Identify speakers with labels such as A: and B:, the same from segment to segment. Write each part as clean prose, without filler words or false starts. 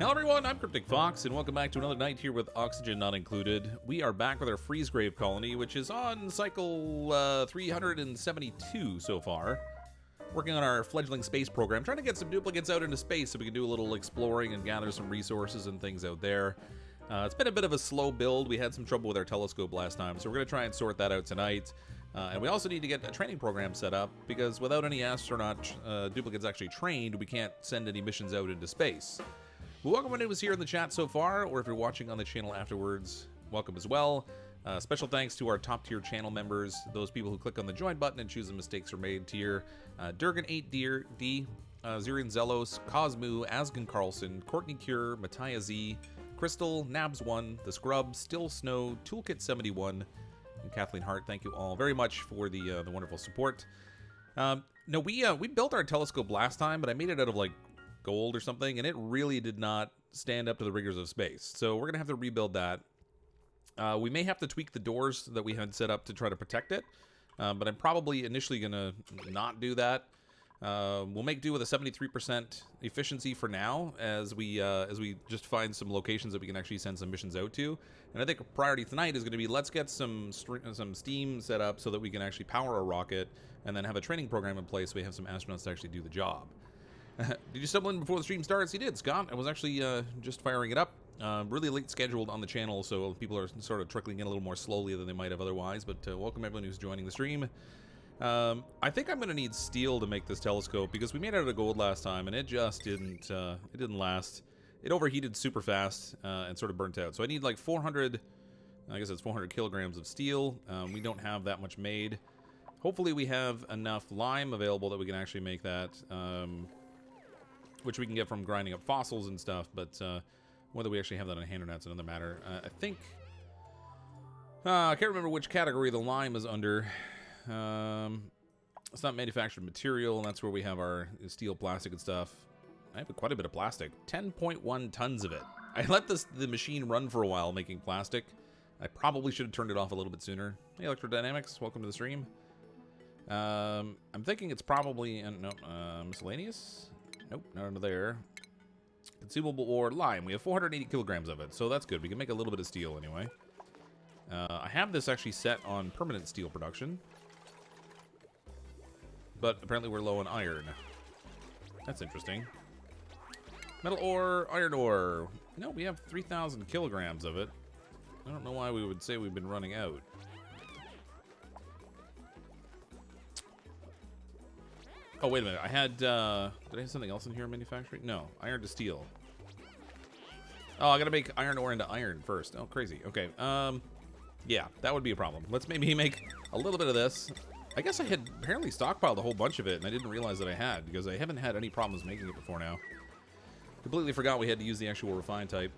A: Hello everyone, I'm CrypticFox, and welcome back to another night here with oxygen not included. We are back with our freeze grave colony, which is on cycle 372 so far. Working on our fledgling space program, trying to get some duplicates out into space so we can do a little exploring and gather some resources and things out there. It's been a bit of a slow build. We had some trouble with our telescope last time, so we're going to try and sort that out tonight. And we also need to get a training program set up, because without any astronaut duplicates actually trained, we can't send any missions out into space. Well, welcome anyone who's here in the chat so far, or if you're watching on the channel afterwards, welcome as well. Special thanks to our top tier channel members, those people who click on the join button and choose the mistakes are made tier. Durgan8D, Zirian Zelos, Cosmu, Asgen Carlson, Courtney Cure, Mattia Z, Crystal, Nabs1, The Scrub, Still Snow, Toolkit71, and Kathleen Hart. Thank you all very much for the wonderful support. No, we built our telescope last time, but I made it out of like gold or something, and it really did not stand up to the rigors of space. So we're gonna have to rebuild that. We may have to tweak the doors that we had set up to try to protect it, but I'm probably initially gonna not do that. We'll make do with a 73% efficiency for now, as we just find some locations that we can actually send some missions out to. And I think a priority tonight is going to be, let's get some steam set up so that we can actually power a rocket, and then have a training program in place so we have some astronauts to actually do the job. Did you stumble in before the stream starts? You did, Scott. I was actually just firing it up. Really late scheduled on the channel, so people are sort of trickling in a little more slowly than they might have otherwise. But welcome everyone who's joining the stream. I think I'm going to need steel to make this telescope, because we made it out of gold last time, and it just didn't last. It overheated super fast and sort of burnt out. So I need like 400, I guess it's 400 kilograms of steel. We don't have that much made. Hopefully we have enough lime available that we can actually make that, which we can get from grinding up fossils and stuff, but whether we actually have that on hand or not is another matter. I think, I can't remember which category the lime is under. It's not manufactured material, and that's where we have our steel, plastic, and stuff. I have quite a bit of plastic, 10.1 tons of it. I let the machine run for a while making plastic. I probably should have turned it off a little bit sooner. Hey, Electrodynamics, welcome to the stream. I'm thinking it's probably, miscellaneous? Nope, not under there. Consumable ore, lime. We have 480 kilograms of it, so that's good. We can make a little bit of steel anyway. I have this actually set on permanent steel production, but apparently we're low on iron. That's interesting. Metal ore, iron ore. No, we have 3,000 kilograms of it. I don't know why we would say we've been running out. Oh, wait a minute. I had, did I have something else in here in manufacturing? No, iron to steel. Oh, I gotta make iron ore into iron first. Oh, crazy. Okay, yeah, that would be a problem. Let's maybe make a little bit of this. I guess I had apparently stockpiled a whole bunch of it, and I didn't realize that I had, because I haven't had any problems making it before now. Completely forgot we had to use the actual refined type.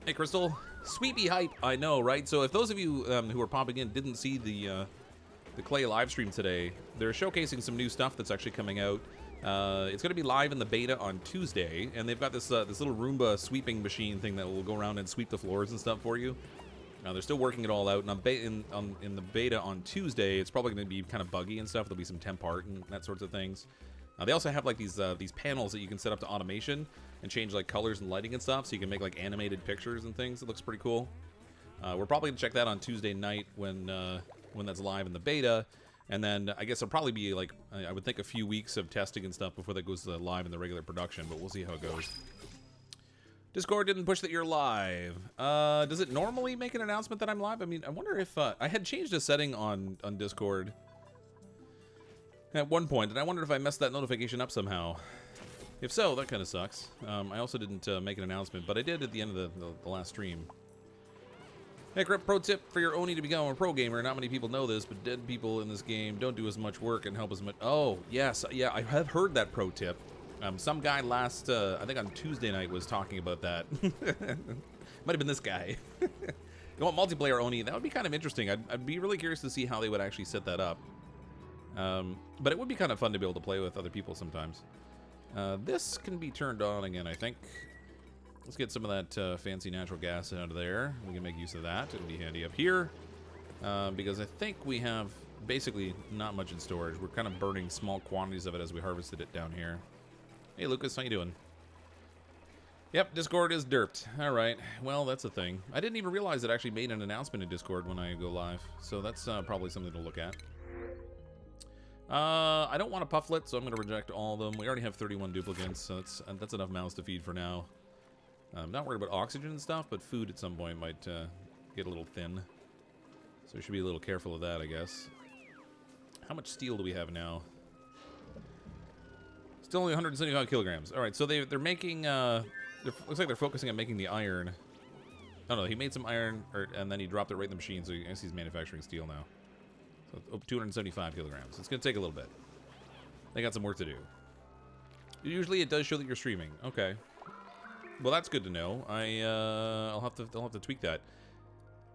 A: Hey, Crystal. Sweepy hype. I know, right? So if those of you who are popping in didn't see the Clay live stream today, they're showcasing some new stuff that's actually coming out. It's going to be live in the beta on Tuesday, and they've got this this little Roomba sweeping machine thing that will go around and sweep the floors and stuff for you. Now they're still working it all out, and in the beta on Tuesday, it's probably going to be kind of buggy and stuff. There'll be some temp art and that sorts of things. They also have like these panels that you can set up to automation and change like colors and lighting and stuff, so you can make like animated pictures and things. It looks pretty cool. We're probably going to check that on Tuesday night when that's live in the beta, and then I guess it'll probably be like, I would think, a few weeks of testing and stuff before that goes live in the regular production, but we'll see how it goes. Discord didn't push that you're live. Does it normally make an announcement that I'm live? I mean, I wonder if I had changed a setting on Discord at one point, and I wondered if I messed that notification up somehow. If so, that kind of sucks. I also didn't make an announcement, but I did at the end of the last stream. Hey, pro tip for your Oni to become a pro gamer. Not many people know this, but dead people in this game don't do as much work and help as much. Oh, yes. Yeah, I have heard that pro tip. Some guy last, I think on Tuesday night, was talking about that. Might have been this guy. You want multiplayer Oni? That would be kind of interesting. I'd be really curious to see how they would actually set that up. But it would be kind of fun to be able to play with other people sometimes. This can be turned on again, I think. Let's get some of that fancy natural gas out of there. We can make use of that. It'll be handy up here. Because I think we have basically not much in storage. We're kind of burning small quantities of it as we harvested it down here. Hey, Lucas, how you doing? Yep, Discord is derped. All right. Well, that's a thing. I didn't even realize it actually made an announcement in Discord when I go live. So that's probably something to look at. I don't want a pufflet, so I'm going to reject all of them. We already have 31 duplicants, so that's enough mouths to feed for now. I'm not worried about oxygen and stuff, but food at some point might get a little thin. So we should be a little careful of that, I guess. How much steel do we have now? Still only 175 kilograms. All right, so they're making... looks like they're focusing on making the iron. Oh, no, he made some iron, and then he dropped it right in the machine, so I guess he's manufacturing steel now. So 275 kilograms. It's going to take a little bit. They got some work to do. Usually it does show that you're streaming. Okay. Well, that's good to know. I'll have to tweak that.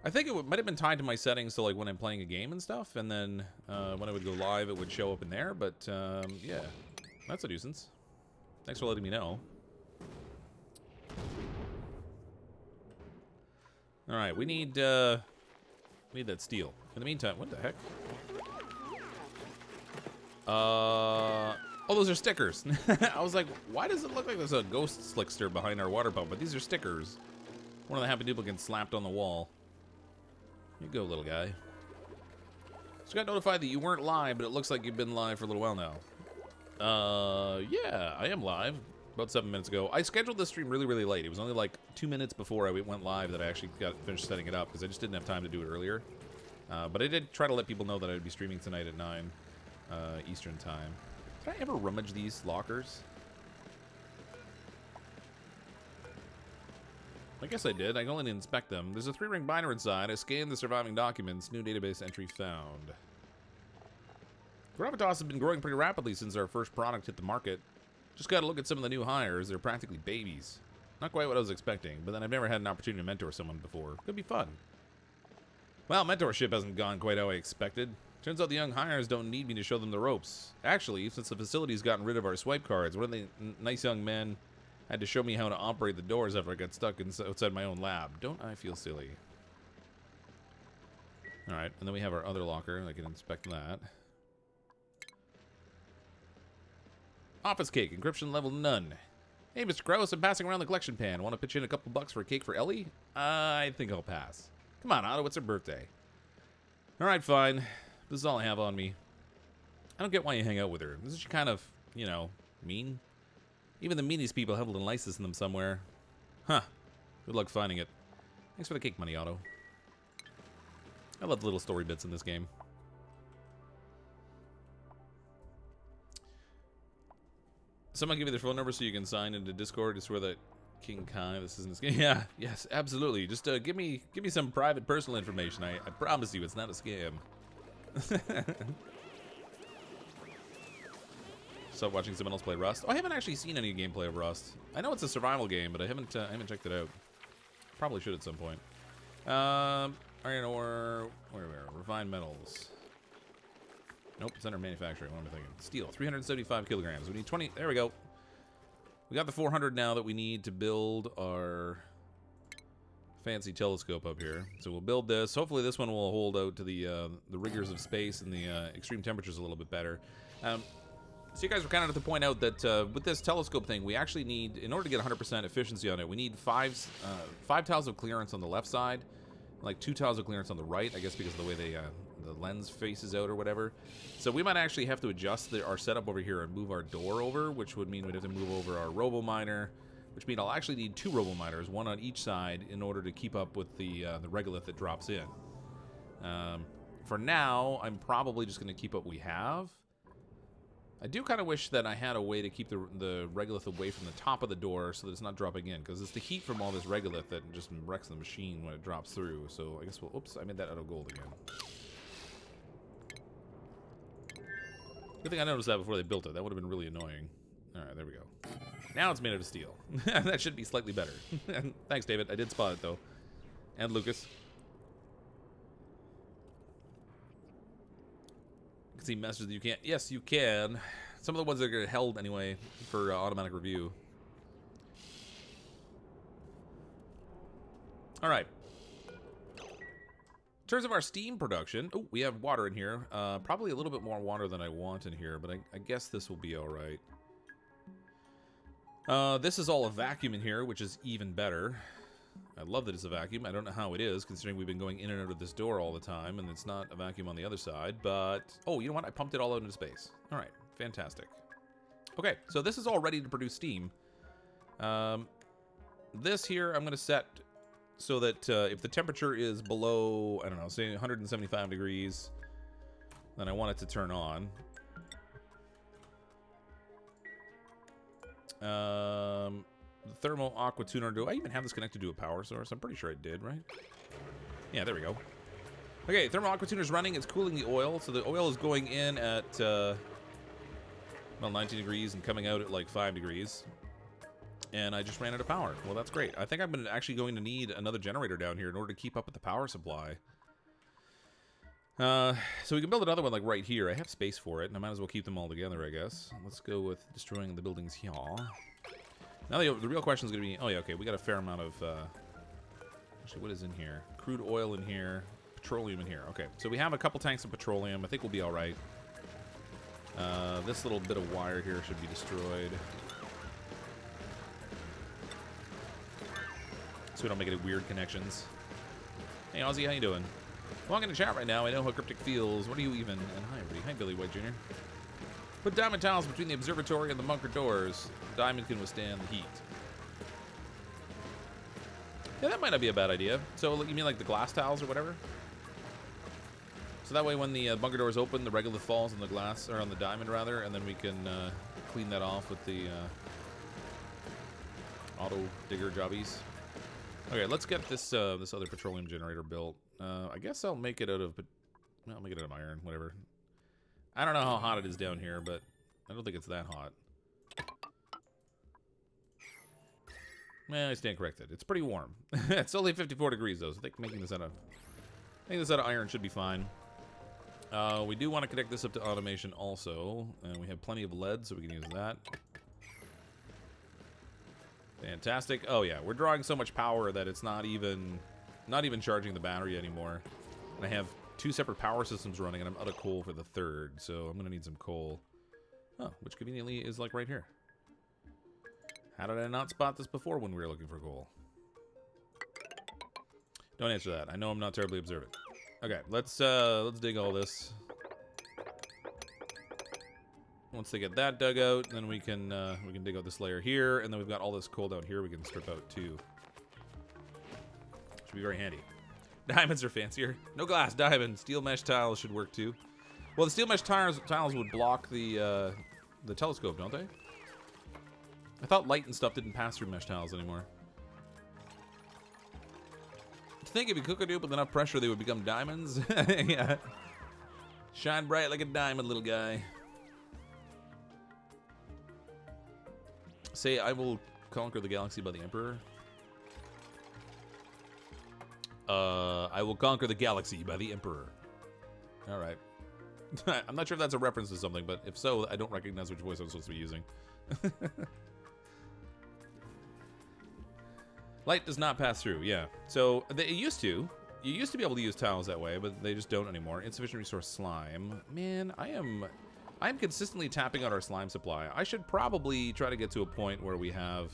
A: I think it might have been tied to my settings to like when I'm playing a game and stuff, and then when I would go live, it would show up in there. But yeah, that's a nuisance. Thanks for letting me know. All right, we need that steel. In the meantime, what the heck? Oh, those are stickers. I was like, why does it look like there's a ghost slickster behind our water pump? But these are stickers. One of the happy duplicants slapped on the wall. Here you go, little guy. Just got notified that you weren't live, but it looks like you've been live for a little while now. Yeah, I am live. About 7 minutes ago. I scheduled this stream really, really late. It was only like 2 minutes before I went live that I actually got finished setting it up because I just didn't have time to do it earlier. But I did try to let people know that I would be streaming tonight at 9 Eastern time. Did I ever rummage these lockers? I guess I did. I can only inspect them. There's a 3-ring binder inside. I scanned the surviving documents. New database entry found. Gravitas has been growing pretty rapidly since our first product hit the market. Just gotta look at some of the new hires. They're practically babies. Not quite what I was expecting, but then I've never had an opportunity to mentor someone before. Could be fun. Well, mentorship hasn't gone quite how I expected. Turns out the young hires don't need me to show them the ropes. Actually, since the facility's gotten rid of our swipe cards, one of the nice young men had to show me how to operate the doors after I got stuck outside my own lab. Don't I feel silly? Alright, and then we have our other locker. I can inspect that. Office cake, encryption level none. Hey, Mr. Krause, I'm passing around the collection pan. Want to pitch in a couple bucks for a cake for Ellie? I think I'll pass. Come on, Otto, it's her birthday. Alright, fine. This is all I have on me. I don't get why you hang out with her. Isn't she kind of, you know, mean? Even the meanest people have a little niceness in them somewhere. Huh. Good luck finding it. Thanks for the cake money, Otto. I love the little story bits in this game. Someone give me their phone number so you can sign into Discord to swear that King Kai, this isn't this game. Yeah, yes, absolutely. Just give me some private personal information. I promise you it's not a scam. Stop watching someone else play Rust. Oh, I haven't actually seen any gameplay of Rust. I know it's a survival game, but I haven't checked it out. Probably should at some point. Iron ore, where refined metals. Nope, it's under manufacturing. What am I thinking? Steel, 375 kilograms. We need 20. There we go. We got the 400 now that we need to build our fancy telescope up here. So we'll build this. Hopefully this one will hold out to the rigors of space and the extreme temperatures a little bit better. So you guys were kind enough to point out that with this telescope thing, we actually need, in order to get 100% efficiency on it, we need five tiles of clearance on the left side, like 2 tiles of clearance on the right, I guess because of the way the lens faces out or whatever. So we might actually have to adjust our setup over here and move our door over, which would mean we'd have to move over our robo miner, which means I'll actually need 2 robo miners, one on each side, in order to keep up with the regolith that drops in. For now, I'm probably just going to keep what we have. I do kind of wish that I had a way to keep the regolith away from the top of the door so that it's not dropping in, because it's the heat from all this regolith that just wrecks the machine when it drops through. So I guess we'll... Oops, I made that out of gold again. Good thing I noticed that before they built it. That would have been really annoying. Alright, there we go. Now it's made out of steel. That should be slightly better. Thanks, David. I did spot it, though. And Lucas. You can see messages that you can't. Yes, you can. Some of the ones that get held, anyway, for automatic review. Alright. In terms of our steam production, oh, we have water in here. Probably a little bit more water than I want in here, but I guess this will be all right. This is all a vacuum in here, which is even better. I love that it's a vacuum. I don't know how it is, considering we've been going in and out of this door all the time, and it's not a vacuum on the other side, but... Oh, you know what? I pumped it all out into space. All right, fantastic. Okay, so this is all ready to produce steam. This here I'm going to set so that if the temperature is below, I don't know, say 175 degrees, then I want it to turn on. The thermal aqua tuner. Do I even have this connected to a power source? I'm pretty sure I did, right? Yeah, there we go. Okay, thermal aqua tuner is running. It's cooling the oil. So the oil is going in at, well, 19 degrees and coming out at like 5 degrees. And I just ran out of power. Well, that's great. I think I'm actually going to need another generator down here in order to keep up with the power supply. So we can build another one like right here. I have space for it, and I might as well keep them all together, I guess. Let's go with destroying the buildings here. Now the real question is going to be, oh yeah, okay, we got a fair amount of, actually, what is in here? Crude oil in here, petroleum in here. Okay, so we have a couple tanks of petroleum. I think we'll be all right. This little bit of wire here should be destroyed, so we don't make any weird connections. Hey, Ozzy, how you doing? Welcome to chat right now. I know how Cryptic feels. What are you even? And hi, everybody. Hi, Billy White Jr. Put diamond tiles between the observatory and the bunker doors. Diamond can withstand the heat. Yeah, that might not be a bad idea. So you mean like the glass tiles or whatever? So that way when the bunker doors open, the regolith falls on the glass, or on the diamond rather, and then we can clean that off with the auto digger jobbies. Okay, let's get this this other petroleum generator built. I guess I'll make it out of, well, I'll make it out of iron, whatever. I don't know how hot it is down here, but I don't think it's that hot. I stand corrected. It's pretty warm. It's only 54 degrees though, so I think making this out of, iron should be fine. We do want to connect this up to automation also, and we have plenty of lead, so we can use that. Fantastic. Oh yeah, we're drawing so much power that it's not even charging the battery anymore. And I have 2 separate power systems running, and I'm out of coal for the third, so I'm gonna need some coal. Oh, which conveniently is like right here. How did I not spot this before when we were looking for coal? Don't answer that. I know I'm not terribly observant. Okay, let's dig all this. Once they get that dug out, then we can dig out this layer here, and then we've got all this coal down here we can strip out too. Should be very handy. Diamonds are fancier. No glass, diamond. Steel mesh tiles should work too. Well, the steel mesh tiles would block the telescope, don't they? I thought light and stuff didn't pass through mesh tiles anymore. I think if you cook a dupe with enough pressure, they would become diamonds. Yeah. Shine bright like a diamond, little guy. Say, I will conquer the galaxy by the Emperor. I will conquer the galaxy by the Emperor. Alright. I'm not sure if that's a reference to something, but if so, I don't recognize which voice I'm supposed to be using. Light does not pass through, yeah. So, it used to. You used to be able to use tiles that way, but they just don't anymore. Insufficient resource slime. Man, I'm consistently tapping out our slime supply. I should probably try to get to a point where we have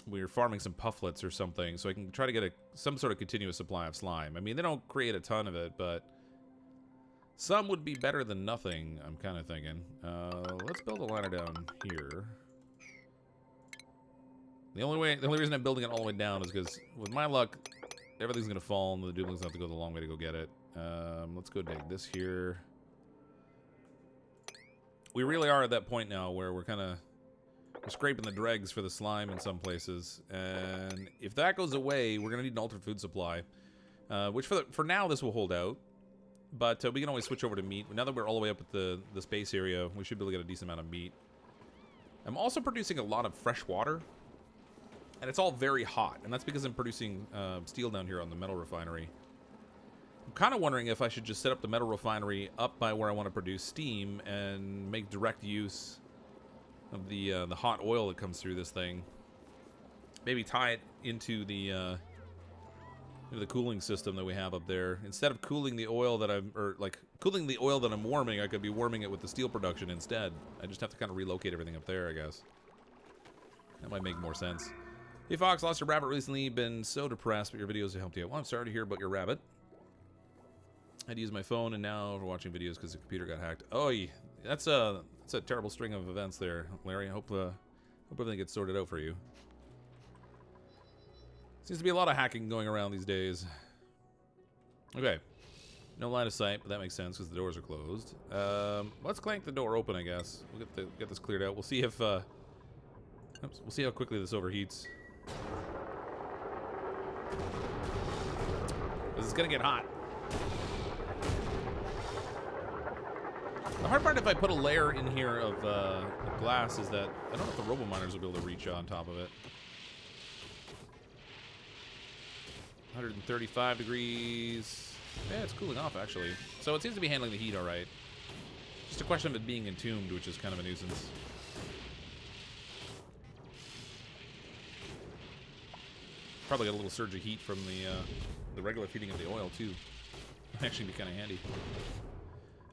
A: we're farming some pufflets or something, so I can try to get some sort of continuous supply of slime. I mean, they don't create a ton of it, but some would be better than nothing, I'm kind of thinking. Let's build a liner down here. The only reason I'm building it all the way down is because, with my luck, everything's gonna fall, and the duplicates have to go the long way to go get it. Let's go dig this here. We really are at that point now where we're scraping the dregs for the slime in some places, and if that goes away, we're gonna need an alternate food supply. Which for now this will hold out, but we can always switch over to meat. Now that we're all the way up at the space area, we should be able to get a decent amount of meat. I'm also producing a lot of fresh water. And it's all very hot, and that's because I'm producing steel down here on the metal refinery. I'm kind of wondering if I should just set up the metal refinery up by where I want to produce steam and make direct use of the hot oil that comes through this thing. Maybe tie it into the Maybe the cooling system that we have up there. Instead of cooling the oil that cooling the oil that I'm warming, I could be warming it with the steel production instead. I just have to kind of relocate everything up there, I guess. That might make more sense. Hey Fox, lost your rabbit recently. Been so depressed, but your videos have helped you. Well, I'm sorry to hear about your rabbit. I had to use my phone, and now we're watching videos because the computer got hacked. Oh, yeah. That's a terrible string of events there, Larry. I hope everything gets sorted out for you. Seems to be a lot of hacking going around these days. Okay. No line of sight, but that makes sense because the doors are closed. Let's clank the door open, I guess. We'll get this cleared out. We'll see if we'll see how quickly this overheats. This is gonna get hot. The hard part if I put a layer in here of glass is that I don't know if the robo-miners will be able to reach on top of it. 135 degrees. Yeah, it's cooling off, actually. So it seems to be handling the heat all right. Just a question of it being entombed, which is kind of a nuisance. Probably got a little surge of heat from the regular feeding of the oil, too. Might actually be kind of handy.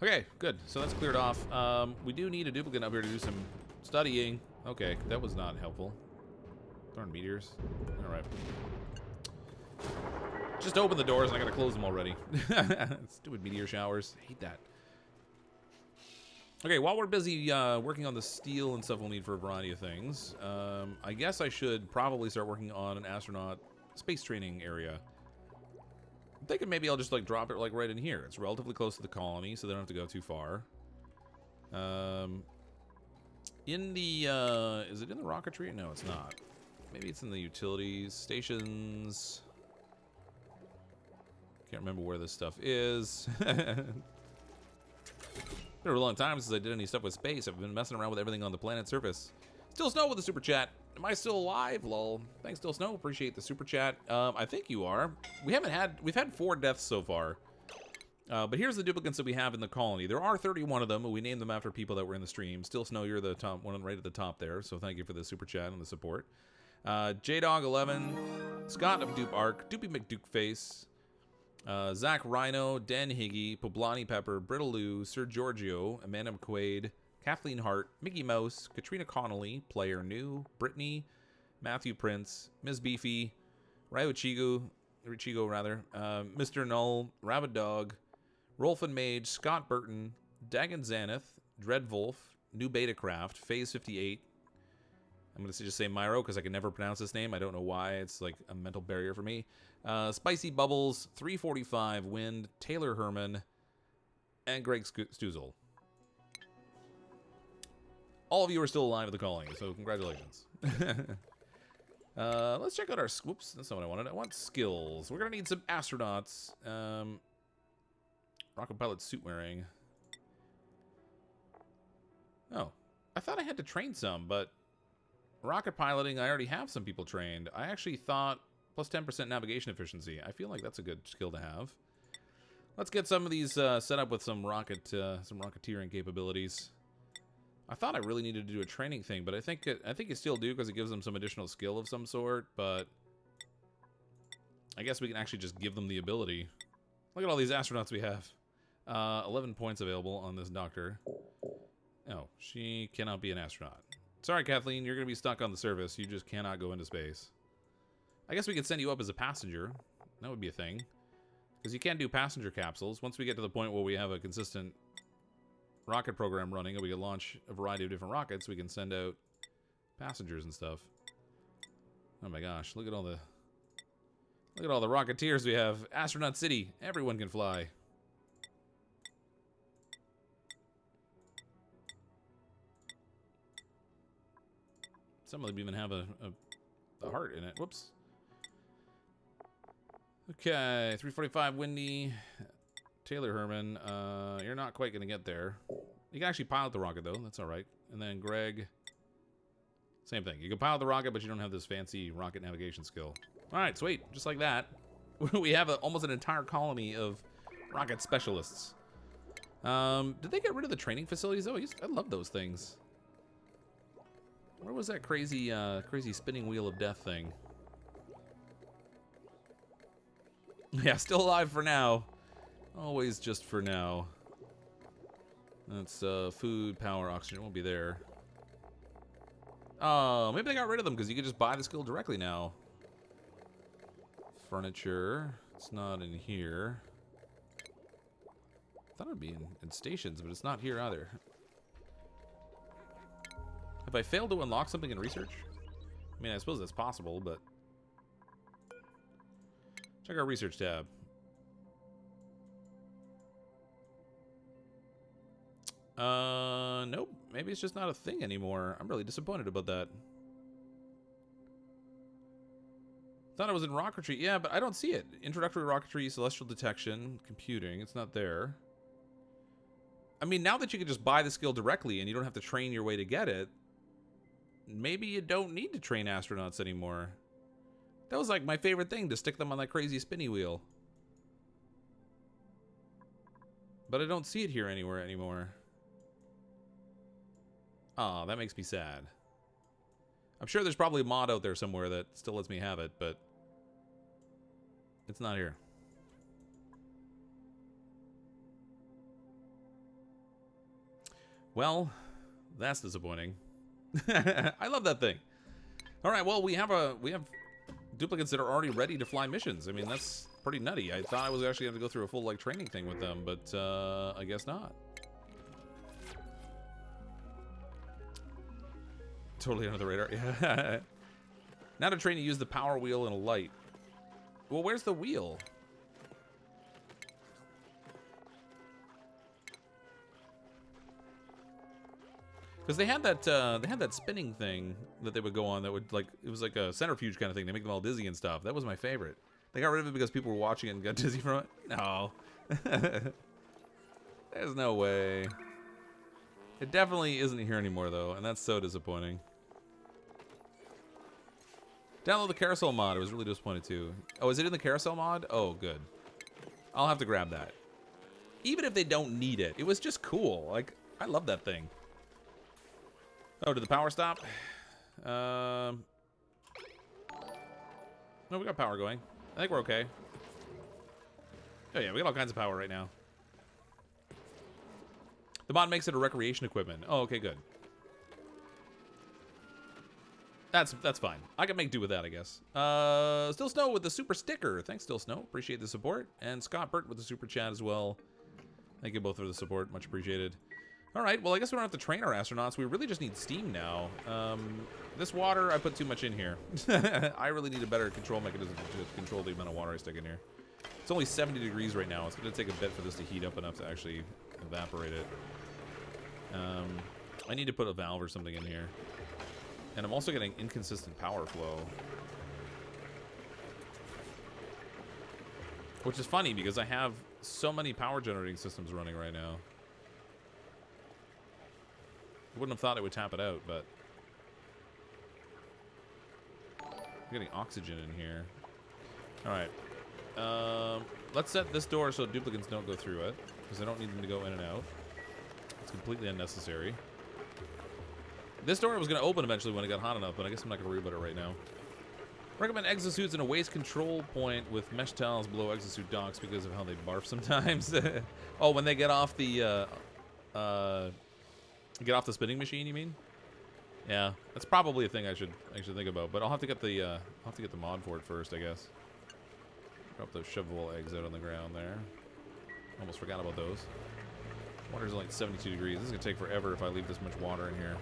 A: Okay, good. So that's cleared off. We do need a duplicant up here to do some studying. Okay, that was not helpful. Darn meteors. All right. Just open the doors and I gotta close them already. Stupid meteor showers. I hate that. Okay, while we're busy working on the steel and stuff we'll need for a variety of things, I guess I should probably start working on an astronaut space training area. I'm thinking maybe I'll just like drop it like right in here. It's relatively close to the colony, so they don't have to go too far. In the is it in the rocketry? No, it's not. Maybe it's in the utilities stations. Can't remember where this stuff is. Been a long time since I did any stuff with space. I've been messing around with everything on the planet's surface. Still Snow with the super chat. Am I still alive? Lol. Thanks, Still Snow. Appreciate the super chat. I think you are. We've had 4 deaths so far. But here's the duplicates that we have in the colony. There are 31 of them, but we named them after people that were in the stream. Still Snow, you're the top one right at the top there. So thank you for the super chat and the support. Jdog11, Scott of Dupe Arc, Doopy McDukeface, Zach Rhino, Dan Higgy, Poblani Pepper, Brittleloo, Sir Giorgio, Amanda McQuaid, Kathleen Hart, Mickey Mouse, Katrina Connolly, Player New, Brittany, Matthew Prince, Ms. Beefy, Richigo, Mr. Null, Rabbit Dog, Rolfin Mage, Scott Burton, Dagon Xanath, Dreadwolf, New Betacraft, Phase 58. I'm going to just say Myro because I can never pronounce this name. I don't know why. It's like a mental barrier for me. Spicy Bubbles, 345 Wind, Taylor Herman, and Greg Stuzel. All of you are still alive at the calling, so congratulations. Let's check out our... Whoops, that's not what I wanted. I want skills. We're going to need some astronauts. Rocket pilot suit wearing. Oh, I thought I had to train some, but... Rocket piloting, I already have some people trained. I actually thought plus 10% navigation efficiency. I feel like that's a good skill to have. Let's get some of these set up with some rocketeering capabilities. I thought I really needed to do a training thing, but I think you still do because it gives them some additional skill of some sort. But I guess we can actually just give them the ability. Look at all these astronauts we have. 11 points available on this doctor. Oh, she cannot be an astronaut. Sorry, Kathleen, you're going to be stuck on the surface. You just cannot go into space. I guess we could send you up as a passenger. That would be a thing. Because you can't do passenger capsules. Once we get to the point where we have a consistent rocket program running and we can launch a variety of different rockets, we can send out passengers and stuff. Oh my gosh, look at all the rocketeers we have. Astronaut City. Everyone can fly. Some of them even have a heart in it. Whoops. Okay, 345 Windy. Taylor Herman, you're not quite going to get there. You can actually pilot the rocket, though. That's all right. And then Greg, same thing. You can pilot the rocket, but you don't have this fancy rocket navigation skill. All right, sweet. Just like that. We have almost an entire colony of rocket specialists. Did they get rid of the training facilities, though? I love those things. Where was that crazy spinning wheel of death thing? Yeah, still alive for now. Always just for now. That's food, power, oxygen. It won't be there. Oh, maybe they got rid of them because you can just buy the skill directly now. Furniture. It's not in here. I thought it would be in stations, but it's not here either. Have I failed to unlock something in research? I mean, I suppose that's possible, but... Check our research tab. Nope. Maybe it's just not a thing anymore. I'm really disappointed about that. Thought it was in rocketry. Yeah, but I don't see it. Introductory rocketry, celestial detection, computing. It's not there. I mean, now that you can just buy the skill directly and you don't have to train your way to get it, maybe you don't need to train astronauts anymore. That was like my favorite thing, to stick them on that crazy spinny wheel. But I don't see it here anywhere anymore. Oh, that makes me sad. I'm sure there's probably a mod out there somewhere that still lets me have it, but it's not here. Well, that's disappointing. I love that thing. All right, well, we have duplicates that are already ready to fly missions. I mean, that's pretty nutty. I thought I was actually going to go through a full like training thing with them, but I guess not. Totally under the radar. Yeah. Now to train to use the power wheel and a light. Well, where's the wheel? Because they had that spinning thing that they would go on that would like, it was like a centrifuge kind of thing. They make them all dizzy and stuff. That was my favorite. They got rid of it because people were watching it and got dizzy from it. No. There's no way. It definitely isn't here anymore though, and that's so disappointing. Download the carousel mod. I was really disappointed too. Oh, is it in the carousel mod? Oh, good. I'll have to grab that. Even if they don't need it, it was just cool. Like, I love that thing. Oh, did the power stop? No, we got power going. I think we're okay. Oh yeah, we got all kinds of power right now. The mod makes it a recreation equipment. Oh, okay, good. That's fine. I can make do with that, I guess. Still Snow with the super sticker. Thanks, Still Snow. Appreciate the support. And Scott Burt with the super chat as well. Thank you both for the support. Much appreciated. All right, well, I guess we don't have to train our astronauts. We really just need steam now. This water, I put too much in here. I really need a better control mechanism to control the amount of water I stick in here. It's only 70 degrees right now. It's going to take a bit for this to heat up enough to actually evaporate it. I need to put a valve or something in here. And I'm also getting inconsistent power flow. Which is funny because I have so many power generating systems running right now. I wouldn't have thought it would tap it out, but... I'm getting oxygen in here. Alright. Let's set this door so duplicants don't go through it. Because I don't need them to go in and out. It's completely unnecessary. This door was going to open eventually when it got hot enough, but I guess I'm not going to worry about it right now. Recommend exosuits in a waste control point with mesh towels below exosuit docks because of how they barf sometimes. Oh, when they get off the spinning machine, you mean? Yeah, that's probably a thing I should think about. But I'll have to get the mod for it first, I guess. Drop those shovable eggs out on the ground there. Almost forgot about those. Water's like 72 degrees. This is gonna take forever if I leave this much water in here.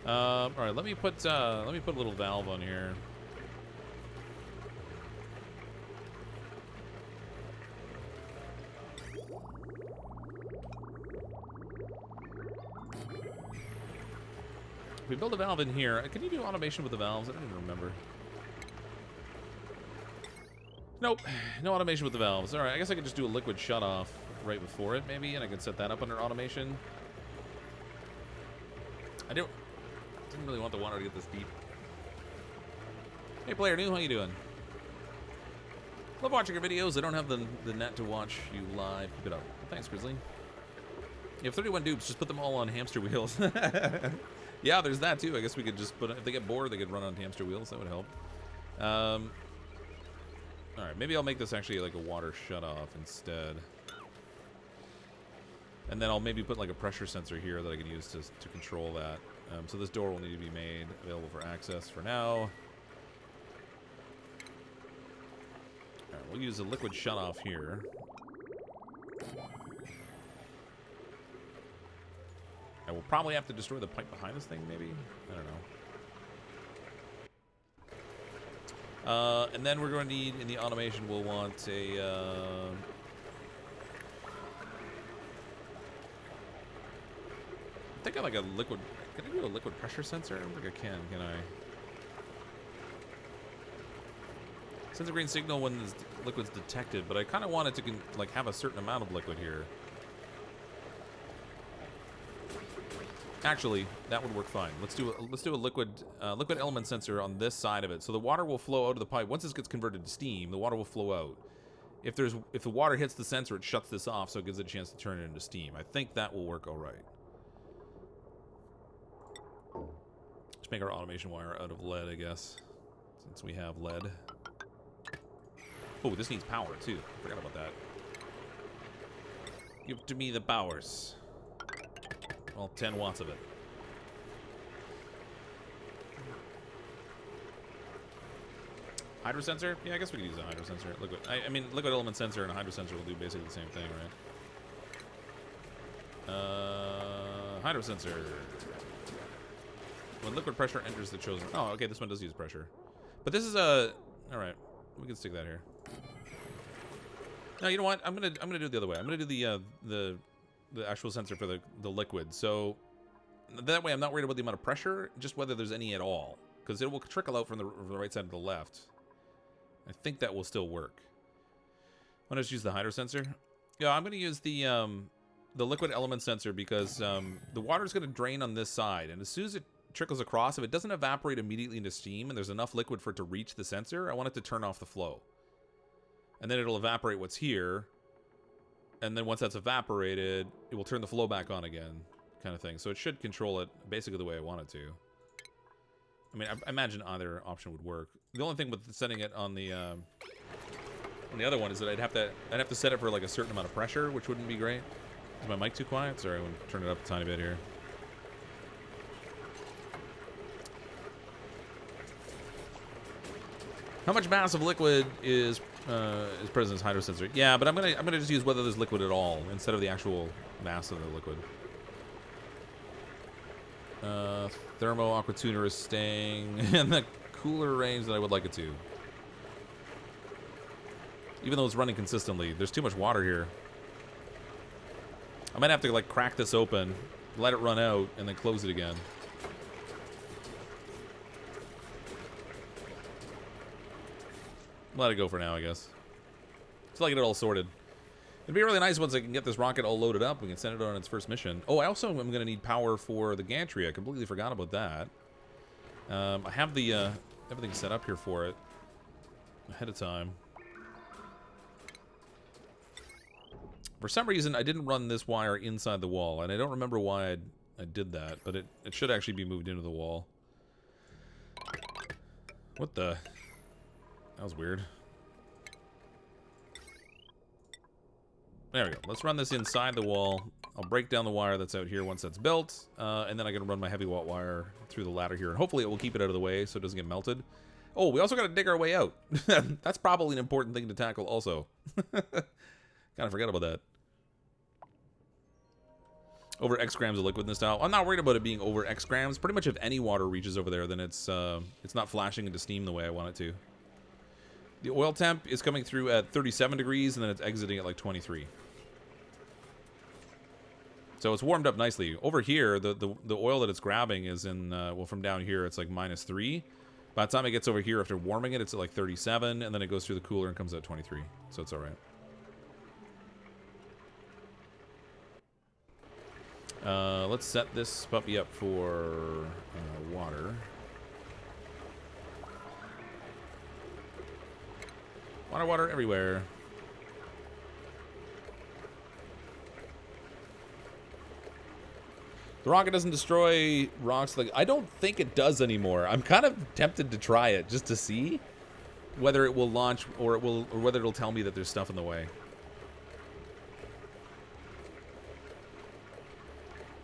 A: All right, let me put a little valve on here. If we build a valve in here, can you do automation with the valves? I don't even remember. Nope, no automation with the valves. All right, I guess I could just do a liquid shut-off right before it, maybe, and I could set that up under automation. I didn't really want the water to get this deep. Hey, Player New, how you doing? Love watching your videos. I don't have the net to watch you live. Keep it up. Thanks, Grizzly. You have 31 dupes. Just put them all on hamster wheels. Yeah, there's that too. I guess we could just put, if they get bored, they could run on hamster wheels. That would help. Alright, maybe I'll make this actually like a water shutoff instead. And then I'll maybe put like a pressure sensor here that I can use to control that. So this door will need to be made available for access for now. Alright, we'll use a liquid shutoff here. I will probably have to destroy the pipe behind this thing, maybe? I don't know. And then we're going to need, in the automation, we'll want a... I think I like a liquid... Can I do a liquid pressure sensor? I don't think I can I? Sends a green signal when the liquid's detected, but I kind of want it to like have a certain amount of liquid here. Actually, that would work fine. Let's do a liquid element sensor on this side of it. So the water will flow out of the pipe. Once this gets converted to steam, the water will flow out. If the water hits the sensor, it shuts this off, so it gives it a chance to turn it into steam. I think that will work all right. Just make our automation wire out of lead, I guess, since we have lead. Oh, this needs power too. Forgot about that. Give to me the powers. Well, 10 watts of it. Hydra Sensor? Yeah, I guess we could use a Hydra Sensor. Liquid. I mean, liquid element sensor and a Hydra Sensor will do basically the same thing, right? Hydra Sensor. When liquid pressure enters the chosen... Oh, okay, this one does use pressure. But this is a... Alright, we can stick that here. No, you know what? I'm gonna do it the other way. I'm gonna do the actual sensor for the liquid. So that way I'm not worried about the amount of pressure, just whether there's any at all. Because it will trickle out from the right side to the left. I think that will still work. I'm gonna just use the Hydra Sensor. Yeah, I'm gonna use the liquid element sensor because the water is gonna drain on this side, and as soon as it trickles across, if it doesn't evaporate immediately into steam and there's enough liquid for it to reach the sensor, I want it to turn off the flow. And then it'll evaporate what's here. And then once that's evaporated, it will turn the flow back on again, kind of thing. So it should control it basically the way I want it to. I mean, I imagine either option would work. The only thing with setting it on the other one is that I'd have to set it for like a certain amount of pressure, which wouldn't be great. Is my mic too quiet? Sorry, I want to turn it up a tiny bit here. How much mass of liquid is present in this Hydra Sensor? Yeah, but I'm gonna just use whether there's liquid at all instead of the actual mass of the liquid. Thermo Aqua Tuner is staying in the cooler range that I would like it to. Even though it's running consistently, there's too much water here. I might have to like crack this open, let it run out, and then close it again. Let it go for now, I guess. Until I get it all sorted. It'd be really nice once I can get this rocket all loaded up. We can send it on its first mission. Oh, I also am going to need power for the gantry. I completely forgot about that. I have the everything set up here for it ahead of time. For some reason, I didn't run this wire inside the wall, and I don't remember why I did that, but it should actually be moved into the wall. What the... That was weird. There we go. Let's run this inside the wall. I'll break down the wire that's out here once that's built, and then I can run my heavy watt wire through the ladder here, and hopefully it will keep it out of the way so it doesn't get melted. Oh, we also got to dig our way out. That's probably an important thing to tackle also. Kind of forgot about that. Over X grams of liquid in this style. I'm not worried about it being over X grams. Pretty much if any water reaches over there, then it's not flashing into steam the way I want it to. The oil temp is coming through at 37 degrees, and then it's exiting at like 23. So it's warmed up nicely. Over here, the oil that it's grabbing is in, well, from down here, it's like -3. By the time it gets over here after warming it, it's at like 37, and then it goes through the cooler and comes out at 23. So it's all right. Let's set this puppy up for water. Water everywhere. The rocket doesn't destroy rocks. Like, I don't think it does anymore. I'm kind of tempted to try it just to see. whether it will launch or whether it'll tell me that there's stuff in the way.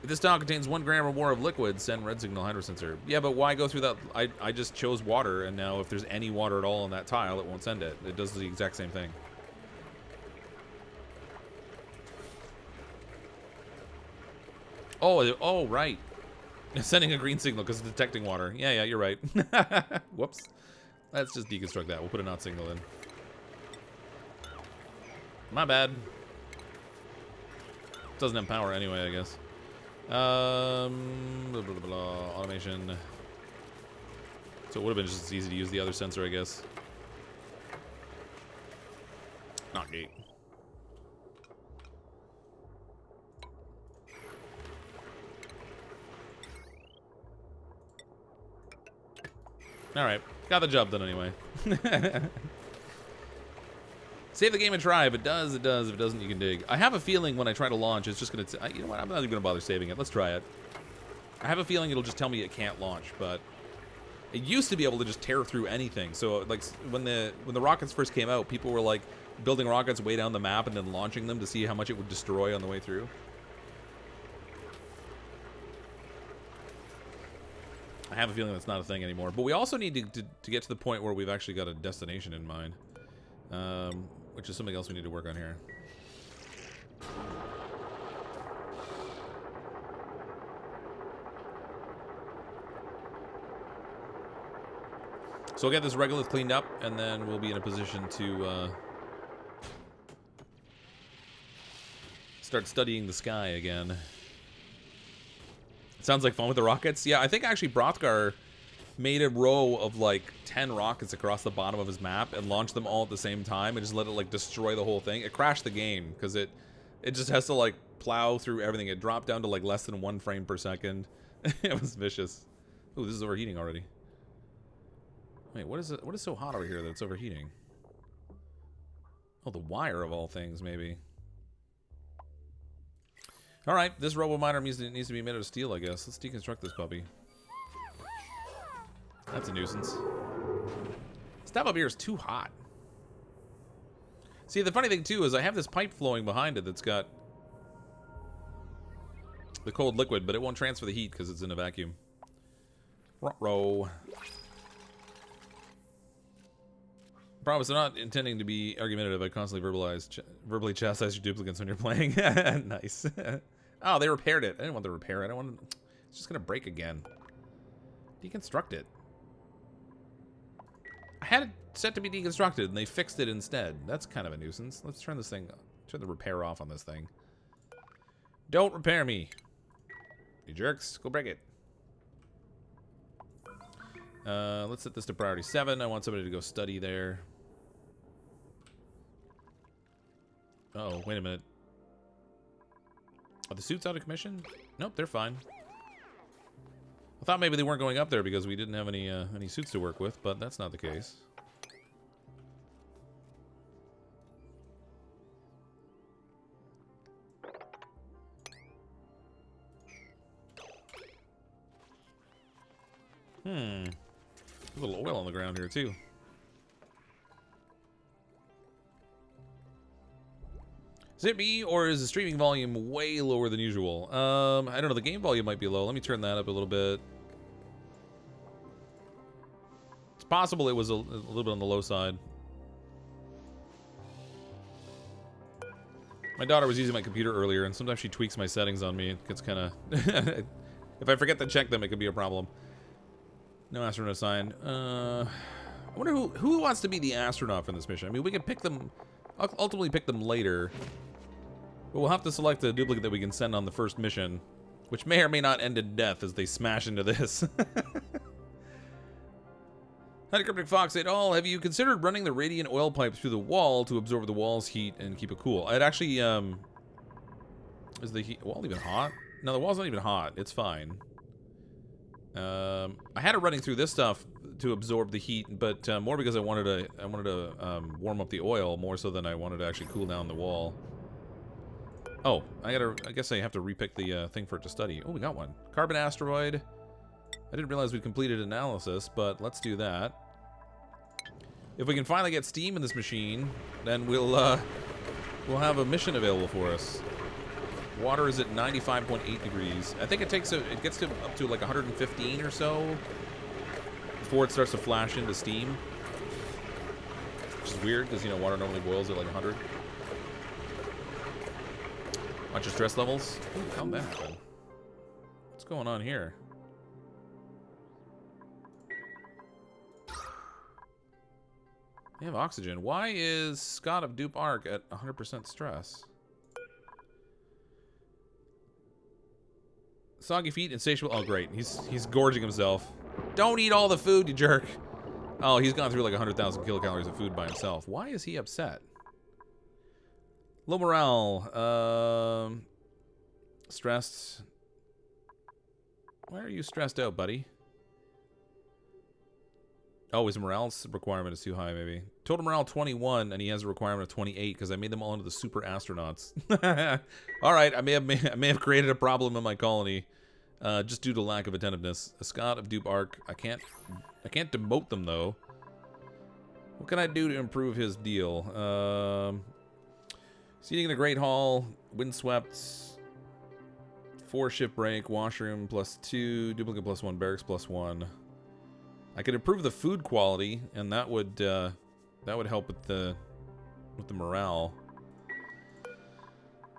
A: If this tile contains 1 gram or more of liquid, send red signal Hydra Sensor. Yeah, but why go through that? I just chose water, and now if there's any water at all in that tile, it won't send it. It does the exact same thing. Oh, right. It's sending a green signal because it's detecting water. Yeah, you're right. Whoops. Let's just deconstruct that. We'll put a not signal in. My bad. Doesn't have power anyway, I guess. Blah, blah, blah, blah. Automation. So it would have been just as easy to use the other sensor, I guess. Not gate. Alright. Got the job done anyway. Save the game and try. If it does, it does. If it doesn't, you can dig. I have a feeling when I try to launch, it's just going to... You know what? I'm not even going to bother saving it. Let's try it. I have a feeling it'll just tell me it can't launch, but... It used to be able to just tear through anything. So, like, when the rockets first came out, people were, like, building rockets way down the map and then launching them to see how much it would destroy on the way through. I have a feeling that's not a thing anymore. But we also need to get to the point where we've actually got a destination in mind. Which is something else we need to work on here. So we'll get this regolith cleaned up, and then we'll be in a position to start studying the sky again. It sounds like fun with the rockets. Yeah, I think actually Brothgar made a row of like 10 rockets across the bottom of his map and launched them all at the same time and just let it like destroy the whole thing. It crashed the game because it just has to like plow through everything. It dropped down to like less than 1 frame per second. It was vicious. Ooh, this is overheating already. Wait, what is it? What is so hot over here that it's overheating? Oh, the wire of all things, maybe. All right, this robo miner needs to be made out of steel, I guess. Let's deconstruct this puppy. That's a nuisance. Stuff up here is too hot. See, the funny thing, too, is I have this pipe flowing behind it that's got the cold liquid, but it won't transfer the heat because it's in a vacuum. Ruh-roh. Promise, I'm not intending to be argumentative. I constantly verbally chastise your duplicants when you're playing. Nice. Oh, they repaired it. I didn't want to repair it. I don't want to... It's just going to break again. Deconstruct it. I had it set to be deconstructed, and they fixed it instead. That's kind of a nuisance. Let's turn this thing... Turn the repair off on this thing. Don't repair me. You jerks. Go break it. Let's set this to priority 7. I want somebody to go study there. Uh-oh, wait a minute. Are the suits out of commission? Nope, they're fine. I thought maybe they weren't going up there because we didn't have any suits to work with, but that's not the case. A little oil on the ground here, too. Is it me, or is the streaming volume way lower than usual? I don't know. The game volume might be low. Let me turn that up a little bit. It's possible it was a little bit on the low side. My daughter was using my computer earlier, and sometimes she tweaks my settings on me. It gets kind of... If I forget to check them, it could be a problem. No astronaut sign. I wonder who wants to be the astronaut for this mission. I mean, we could pick them... ultimately pick them later. But we'll have to select a duplicate that we can send on the first mission, which may or may not end in death as they smash into this. Hi, CrypticFox et al. Have you considered running the radiant oil pipe through the wall to absorb the wall's heat and keep it cool? It actually, is the wall even hot? No, the wall's not even hot. It's fine. I had it running through this stuff to absorb the heat, but more because I wanted to warm up the oil more so than I wanted to actually cool down the wall. Oh, I guess I have to repick the thing for it to study. Oh, we got one. Carbon asteroid. I didn't realize we completed analysis, but let's do that. If we can finally get steam in this machine, then we'll have a mission available for us. Water is at 95.8 degrees. I think it gets to up to like 115 or so before it starts to flash into steam. Which is weird because, you know, water normally boils at like 100. Bunch of stress levels. Ooh, how'd that happen? What's going on here? They have oxygen. Why is Scott of Dupe Arc at 100% stress? Soggy feet, insatiable. Oh, great. He's gorging himself. Don't eat all the food, you jerk. Oh, he's gone through like 100,000 kilocalories of food by himself. Why is he upset? Low morale. Stressed. Why are you stressed out, buddy? Oh, his morale requirement is too high, maybe. Total morale 21, and he has a requirement of 28 because I made them all into the super astronauts. All right, I may have created a problem in my colony, just due to lack of attentiveness. A Scott of Dupe Arc. I can't demote them though. What can I do to improve his deal? Seating in the Great Hall, windswept, 4 shipbreak, washroom +2, duplicate +1, barracks +1. I could improve the food quality, and that would help with the morale.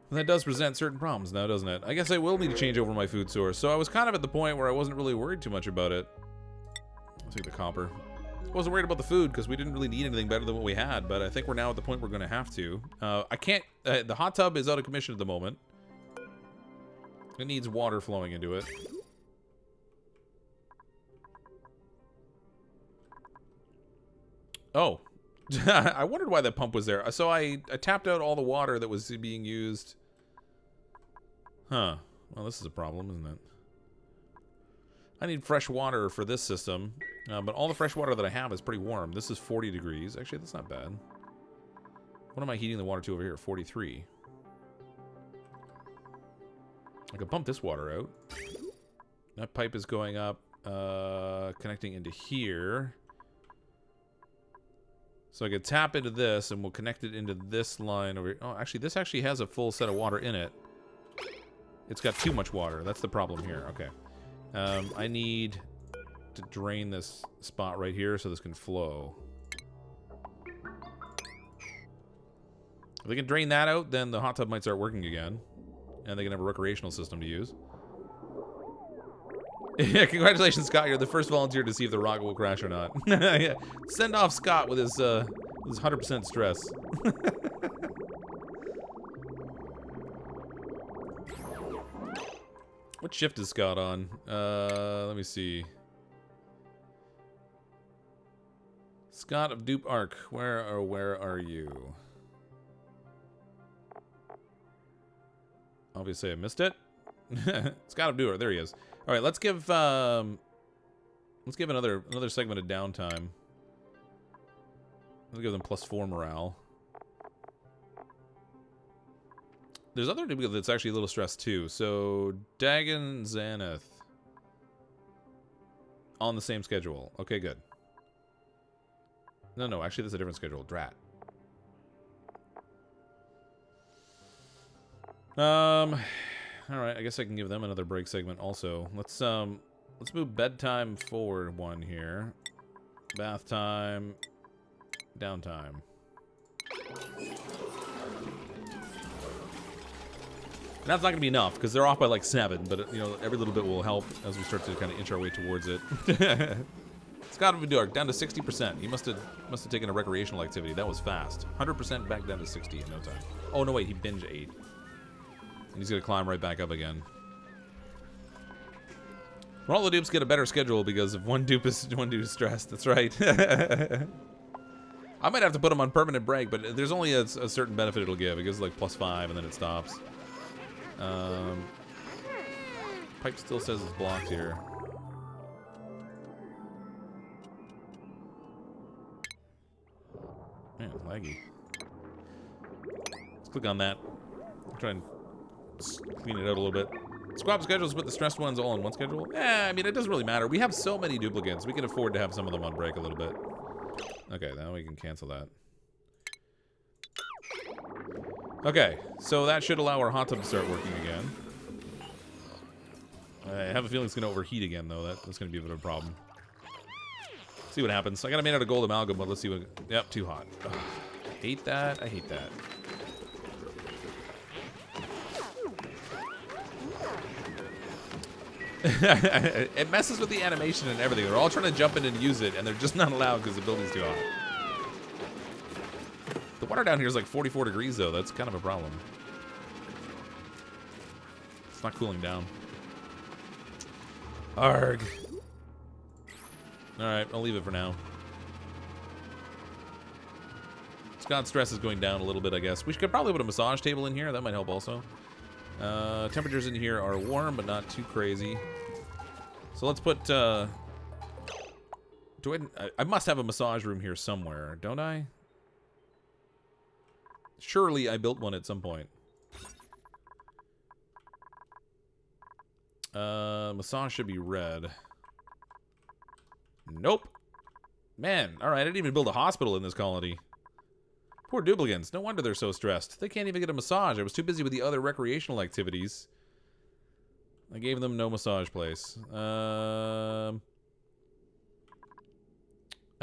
A: And that does present certain problems now, doesn't it? I guess I will need to change over my food source. So I was kind of at the point where I wasn't really worried too much about it. I'll take the copper. I wasn't worried about the food because we didn't really need anything better than what we had, but I think we're now at the point we're going to have to. I can't. The hot tub is out of commission at the moment. It needs water flowing into it. Oh, I wondered why that pump was there. So I tapped out all the water that was being used. Huh. Well, this is a problem, isn't it? I need fresh water for this system, but all the fresh water that I have is pretty warm. This is 40 degrees. Actually, that's not bad. What am I heating the water to over here? 43. I can pump this water out. That pipe is going up, connecting into here. So I could tap into this, and we'll connect it into this line over here. Oh, actually, this actually has a full set of water in it. It's got too much water. That's the problem here. Okay. I need to drain this spot right here so this can flow. If they can drain that out, then the hot tub might start working again. And they can have a recreational system to use. Yeah, congratulations, Scott. You're the first volunteer to see if the rocket will crash or not. Yeah. Send off Scott with his 100% stress. What shift is Scott on? Let me see. Scott of Dupe Arc, where are you? Obviously, I missed it. Scott of Dupe Arc, there he is. All right, let's give another segment of downtime. Let's give them +4 morale. There's other duplicate that's actually a little stressed too. So Dagon Xanath on the same schedule. Okay, good. No, actually that's a different schedule. Drat. All right, I guess I can give them another break segment also. Let's move bedtime forward one here. Bath time, downtime. And that's not going to be enough because they're off by like 7, but you know every little bit will help as we start to kind of inch our way towards it. Scott of Dark down to 60%. He must have taken a recreational activity. That was fast. 100% back down to 60 in no time. Oh no, wait, he binge ate. And he's going to climb right back up again. Well, all the dupes get a better schedule because if one dupe is stressed. That's right. I might have to put him on permanent break, but there's only a certain benefit it'll give. It gives like +5 and then it stops. Pipe still says it's blocked here. Man, laggy. Let's click on that. Try and clean it out a little bit. Squab schedules put the stressed ones all in one schedule. I mean, it doesn't really matter. We have so many duplicates. We can afford to have some of them on break a little bit. Okay, now we can cancel that. Okay, so that should allow our hot tub to start working again. I have a feeling it's going to overheat again, though. That's going to be a bit of a problem. See what happens. I got it made out of gold amalgam, but let's see what... Yep, too hot. Ugh, I hate that. I hate that. It messes with the animation and everything. They're all trying to jump in and use it, and they're just not allowed because the building's too hot. The water down here is like 44 degrees, though. That's kind of a problem. It's not cooling down. Arg. Alright, I'll leave it for now. Scott's stress is going down a little bit, I guess. We could probably put a massage table in here. That might help also. Temperatures in here are warm, but not too crazy. So let's put... I must have a massage room here somewhere, don't I? Surely I built one at some point. Massage should be red. Nope. Man, alright, I didn't even build a hospital in this colony. Poor duplicants. No wonder they're so stressed. They can't even get a massage. I was too busy with the other recreational activities. I gave them no massage place. I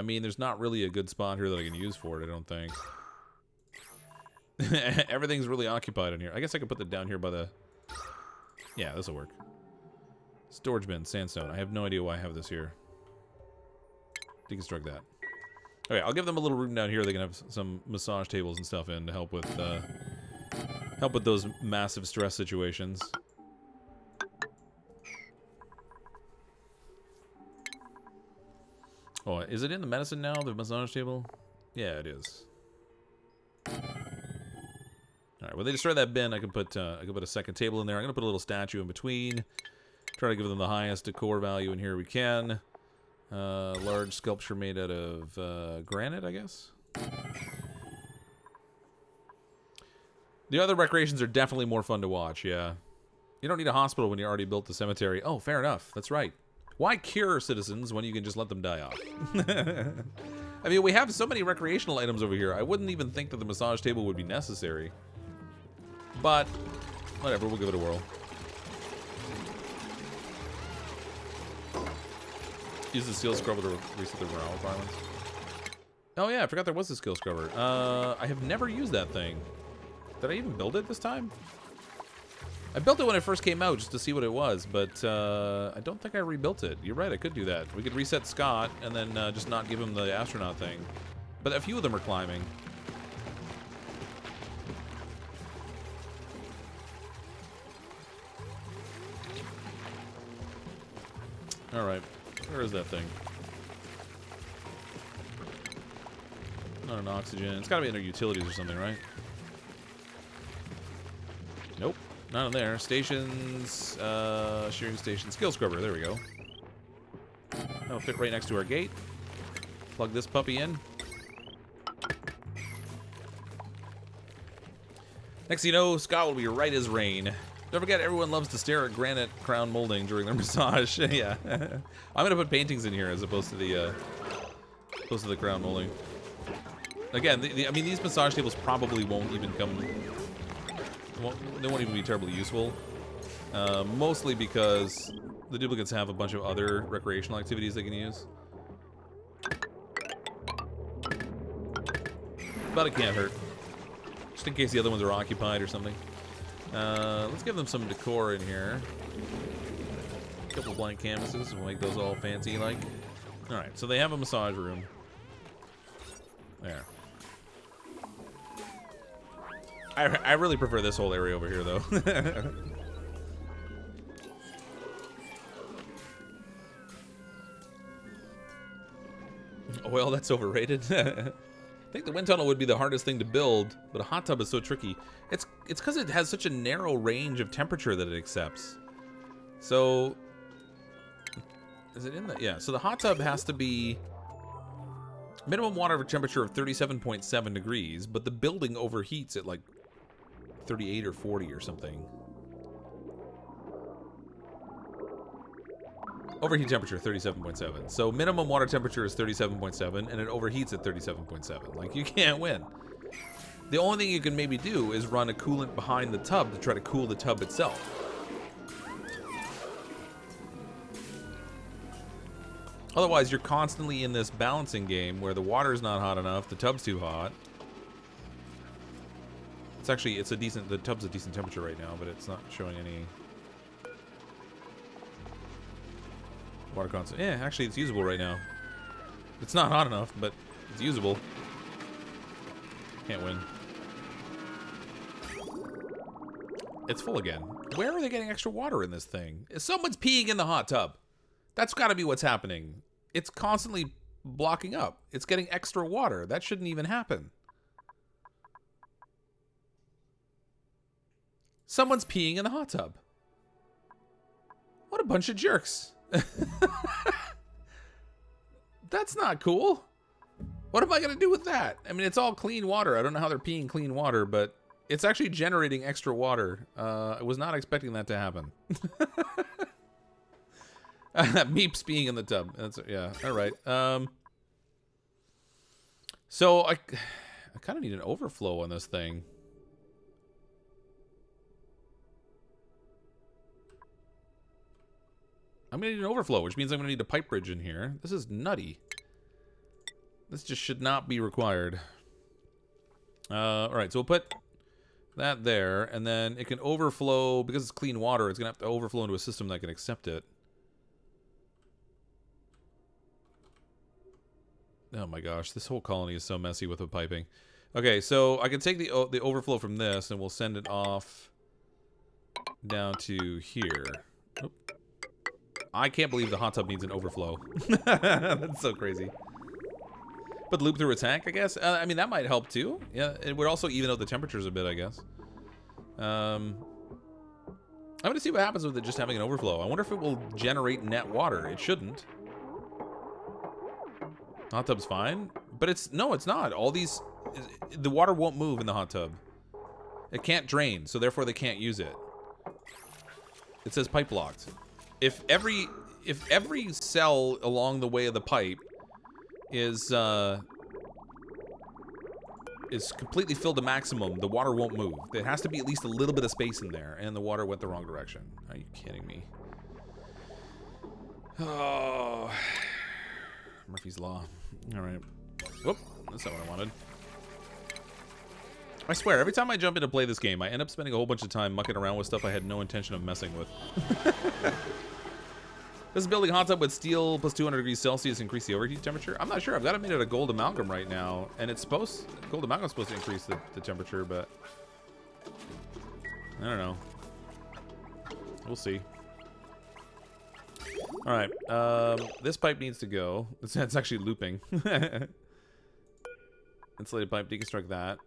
A: mean, there's not really a good spot here that I can use for it, I don't think. Everything's really occupied in here. I guess I could put that down here by the... Yeah, this'll work. Storage bin, sandstone. I have no idea why I have this here. Deconstruct that. Okay, I'll give them a little room down here. They can have some massage tables and stuff in to help with those massive stress situations. Oh, is it in the medicine now, the massage table? Yeah, it is. All right, when they destroy that bin, I can put a second table in there. I'm gonna put a little statue in between. Try to give them the highest decor value in here we can. Large sculpture made out of granite, I guess. The other recreations are definitely more fun to watch, yeah. You don't need a hospital when you already built the cemetery. Oh, fair enough. That's right. Why cure citizens when you can just let them die off? I mean, we have so many recreational items over here. I wouldn't even think that the massage table would be necessary. But, whatever, we'll give it a whirl. Use the skill scrubber to reset the morale requirements. Oh yeah, I forgot there was a skill scrubber. I have never used that thing. Did I even build it this time? I built it when it first came out just to see what it was, but I don't think I rebuilt it. You're right, I could do that. We could reset Scott and then just not give him the astronaut thing. But a few of them are climbing. Alright. Where is that thing? Not an oxygen. It's gotta be under utilities or something, right? Nope. Not in there. Stations, shearing station, skill scrubber. There we go. That'll fit right next to our gate. Plug this puppy in. Next thing you know, Scott will be right as rain. Don't forget, everyone loves to stare at granite crown molding during their massage. Yeah, I'm gonna put paintings in here as opposed to the crown molding. Again, I mean, these massage tables probably won't even come. They won't even be terribly useful. Mostly because the duplicates have a bunch of other recreational activities they can use. But it can't hurt. Just in case the other ones are occupied or something. Let's give them some decor in here. A couple blank canvases, we'll make those all fancy like. Alright, so they have a massage room. There. I really prefer this whole area over here, though. Oil, that's overrated. I think the wind tunnel would be the hardest thing to build, but a hot tub is so tricky. It's because it has such a narrow range of temperature that it accepts. So, is it in the... Yeah, so the hot tub has to be minimum water temperature of 37.7 degrees, but the building overheats at like 38 or 40 or something. Overheat temperature, 37.7. So minimum water temperature is 37.7, and it overheats at 37.7. Like, you can't win. The only thing you can maybe do is run a coolant behind the tub to try to cool the tub itself. Otherwise, you're constantly in this balancing game where the water's not hot enough, the tub's too hot. It's actually, the tub's a decent temperature right now, but it's not showing any water constant. Yeah, actually, it's usable right now. It's not hot enough, but it's usable. Can't win. It's full again. Where are they getting extra water in this thing? Someone's peeing in the hot tub. That's got to be what's happening. It's constantly blocking up. It's getting extra water. That shouldn't even happen. Someone's peeing in the hot tub. What a bunch of jerks. That's not cool. What am I going to do with that? I mean, it's all clean water. I don't know how they're peeing clean water, but it's actually generating extra water. I was not expecting that to happen. Meep's peeing in the tub. That's, yeah, all right. So I kind of need an overflow on this thing. I'm going to need an overflow, which means I'm going to need a pipe bridge in here. This is nutty. This just should not be required. All right, so we'll put that there, and then it can overflow. Because it's clean water, it's going to have to overflow into a system that can accept it. Oh my gosh, this whole colony is so messy with the piping. Okay, so I can take the overflow from this, and we'll send it off down to here. Oop. I can't believe the hot tub needs an overflow. That's so crazy. But loop through a tank, I guess. I mean, that might help too. Yeah, it would also even out the temperatures a bit, I guess. I'm gonna see what happens with it just having an overflow. I wonder if it will generate net water. It shouldn't. Hot tub's fine, but it's not. All these, the water won't move in the hot tub. It can't drain, so therefore they can't use it. It says pipe locked. If every cell along the way of the pipe is completely filled to maximum, the water won't move. There has to be at least a little bit of space in there, and the water went the wrong direction. Are you kidding me? Oh, Murphy's Law. All right. Whoop, that's not what I wanted. I swear, every time I jump in to play this game, I end up spending a whole bunch of time mucking around with stuff I had no intention of messing with. This is building hot tub with steel plus 200 degrees Celsius increase the overheat temperature. I'm not sure. I've got it made out of gold amalgam right now, and gold amalgam is supposed to increase the temperature, but I don't know. We'll see. All right, this pipe needs to go. It's actually looping. Insulated pipe, deconstruct that.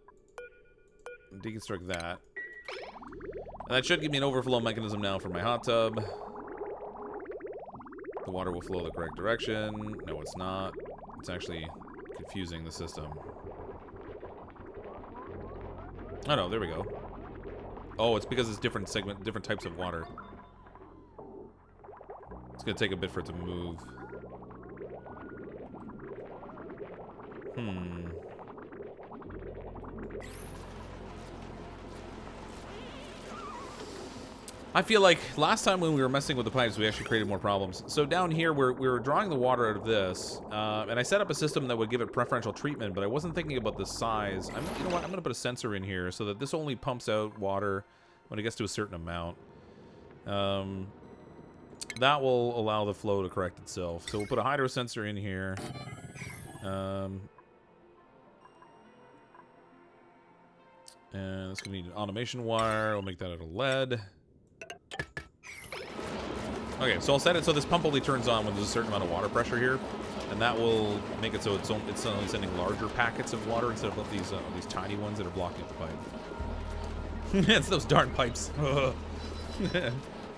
A: Deconstruct that. And that should give me an overflow mechanism now for my hot tub. The water will flow the correct direction. No, it's not. It's actually confusing the system. Oh no, there we go. Oh, it's because it's different types of water. It's gonna take a bit for it to move. I feel like last time when we were messing with the pipes, we actually created more problems. So down here, we were drawing the water out of this, and I set up a system that would give it preferential treatment, but I wasn't thinking about the size. You know what? I'm going to put a sensor in here so that this only pumps out water when it gets to a certain amount. That will allow the flow to correct itself. So we'll put a Hydra Sensor in here. And it's going to need an automation wire. We'll make that out of lead. Okay, so I'll set it so this pump only turns on when there's a certain amount of water pressure here, and that will make it so it's only sending larger packets of water instead of these tiny ones that are blocking up the pipe. It's those darn pipes.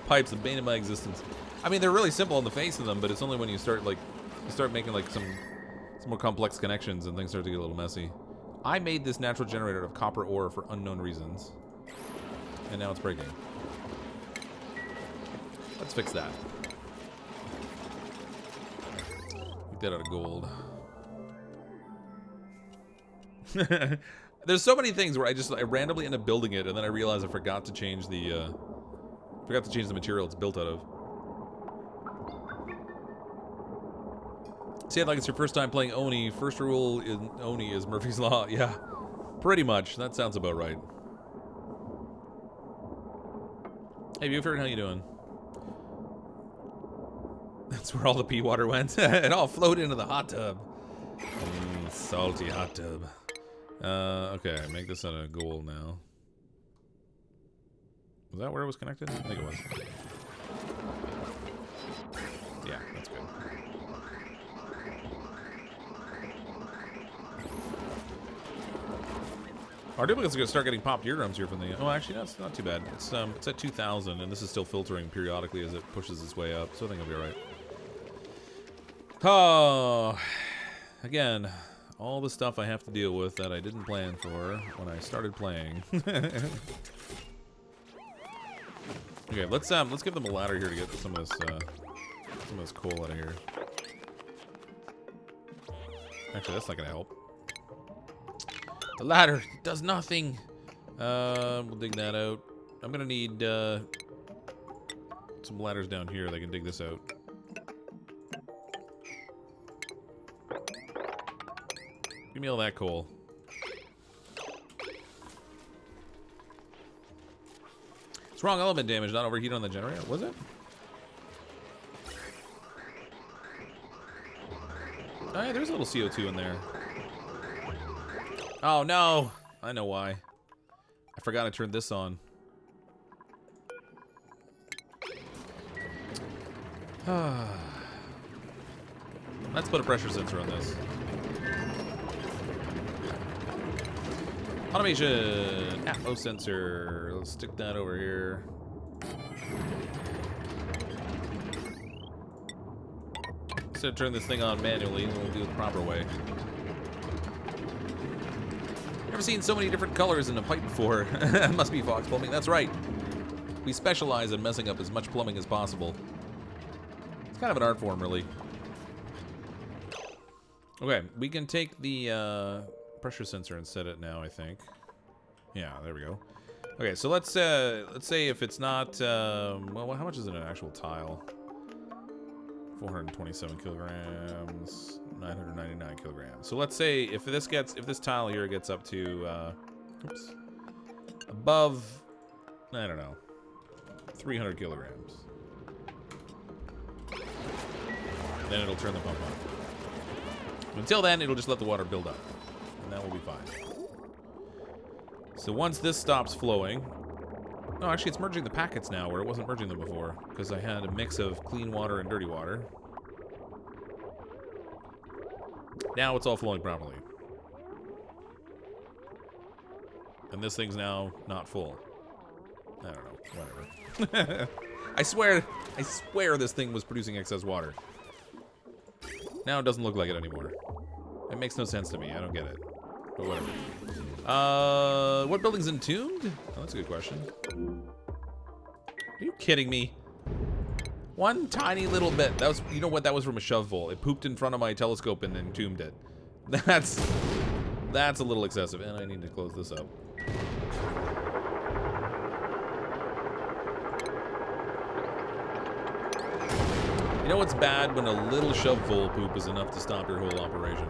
A: Pipes, the bane of my existence. I mean, they're really simple on the face of them, but it's only when you start making like some more complex connections and things start to get a little messy. I made this natural generator out of copper ore for unknown reasons, and now it's breaking. Let's fix that. that out of gold. There's so many things where I randomly end up building it, and then I realize I forgot to change the material it's built out of. Say it like it's your first time playing Oni. First rule in Oni is Murphy's Law. Yeah, pretty much. That sounds about right. Hey, Buford, how you doing? That's where all the pea water went. It all flowed into the hot tub. Salty hot tub. Okay, make this out of gold now. Was that where it was connected? I think it was. Yeah, that's good. Our duplicates are going to start getting popped eardrums here from the... Oh, actually, that's not too bad. It's at 2,000, and this is still filtering periodically as it pushes its way up, so I think it'll be alright. Oh, again, all the stuff I have to deal with that I didn't plan for when I started playing. Okay, let's give them a ladder here to get some of this coal out of here. Actually, that's not gonna help. The ladder does nothing. We'll dig that out. I'm gonna need some ladders down here that can dig this out. Give me all that coal. It's wrong element damage, not overheat on the generator. Was it? Oh, yeah, there's a little CO2 in there. Oh, no. I know why. I forgot to turn this on. Let's put a pressure sensor on this. Automation. Atmo sensor. Let's stick that over here. Instead of turn this thing on manually, we'll do it the proper way. Never seen so many different colors in a pipe before. Must be Fox Plumbing. That's right. We specialize in messing up as much plumbing as possible. It's kind of an art form, really. Okay, we can take the pressure sensor and set it now, I think. Yeah, there we go. Okay, so let's say if it's not well, how much is in an actual tile? 427 kilograms, 999 kilograms. So let's say if this tile here gets up to oops, above, I don't know, 300 kilograms, then it'll turn the pump on. Until then, it'll just let the water build up, and that will be fine. So once this stops flowing, no, actually it's merging the packets now where it wasn't merging them before because I had a mix of clean water and dirty water. Now it's all flowing properly. And this thing's now not full. I don't know, whatever. I swear this thing was producing excess water. Now it doesn't look like it anymore. It makes no sense to me. I don't get it. But whatever. What building's entombed? Oh, that's a good question. Are you kidding me? One tiny little bit. That was, you know what? That was from a shovel. It pooped in front of my telescope and entombed it. That's a little excessive. And I need to close this up. You know what's bad? When a little shovelful of poop is enough to stop your whole operation.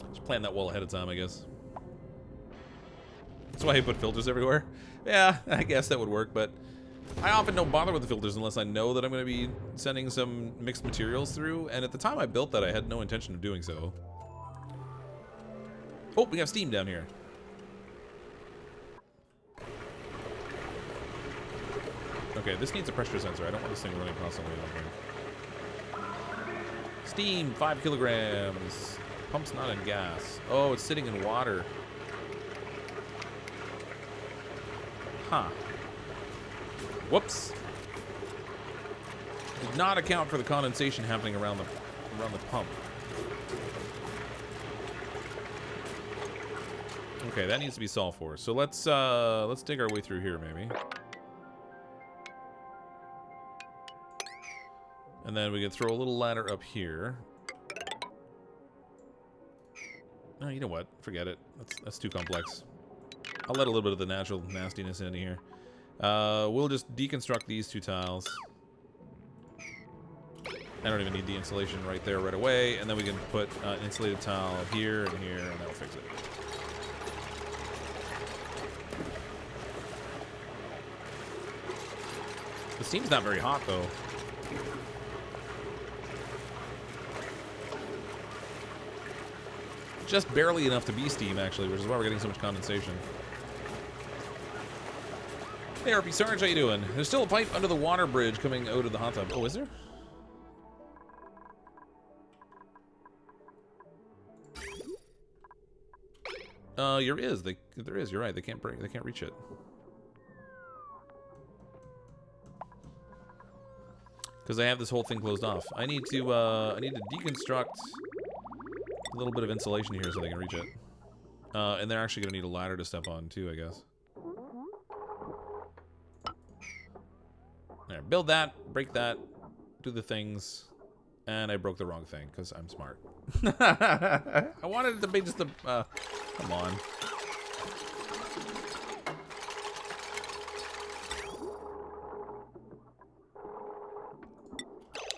A: Just plan that well ahead of time, I guess. That's why I put filters everywhere. Yeah, I guess that would work, but I often don't bother with the filters unless I know that I'm going to be sending some mixed materials through, and at the time I built that, I had no intention of doing so. Oh, we have steam down here. Okay, this needs a pressure sensor. I don't want this thing running constantly on here. Steam, 5 kilograms. Pump's not in gas. Oh, it's sitting in water. Huh. Whoops. Did not account for the condensation happening around the pump. Okay, that needs to be solved for. So let's dig our way through here, maybe. And then we can throw a little ladder up here. Oh, you know what? Forget it. That's too complex. I'll let a little bit of the natural nastiness in here. We'll just deconstruct these two tiles. I don't even need the insulation right there right away. And then we can put an insulated tile here and here, and that'll fix it. The steam's not very hot, though. Just barely enough to be steam, actually, which is why we're getting so much condensation. Hey, RP Sarge, how you doing? There's still a pipe under the water bridge coming out of the hot tub. Oh, is there? There is. There is. You're right. They can't break. They can't reach it. Because I have this whole thing closed off. I need to deconstruct a little bit of insulation here so they can reach it. And they're actually going to need a ladder to step on too, I guess. There, build that, break that, do the things, and I broke the wrong thing because I'm smart. I wanted it to be just a. Come on.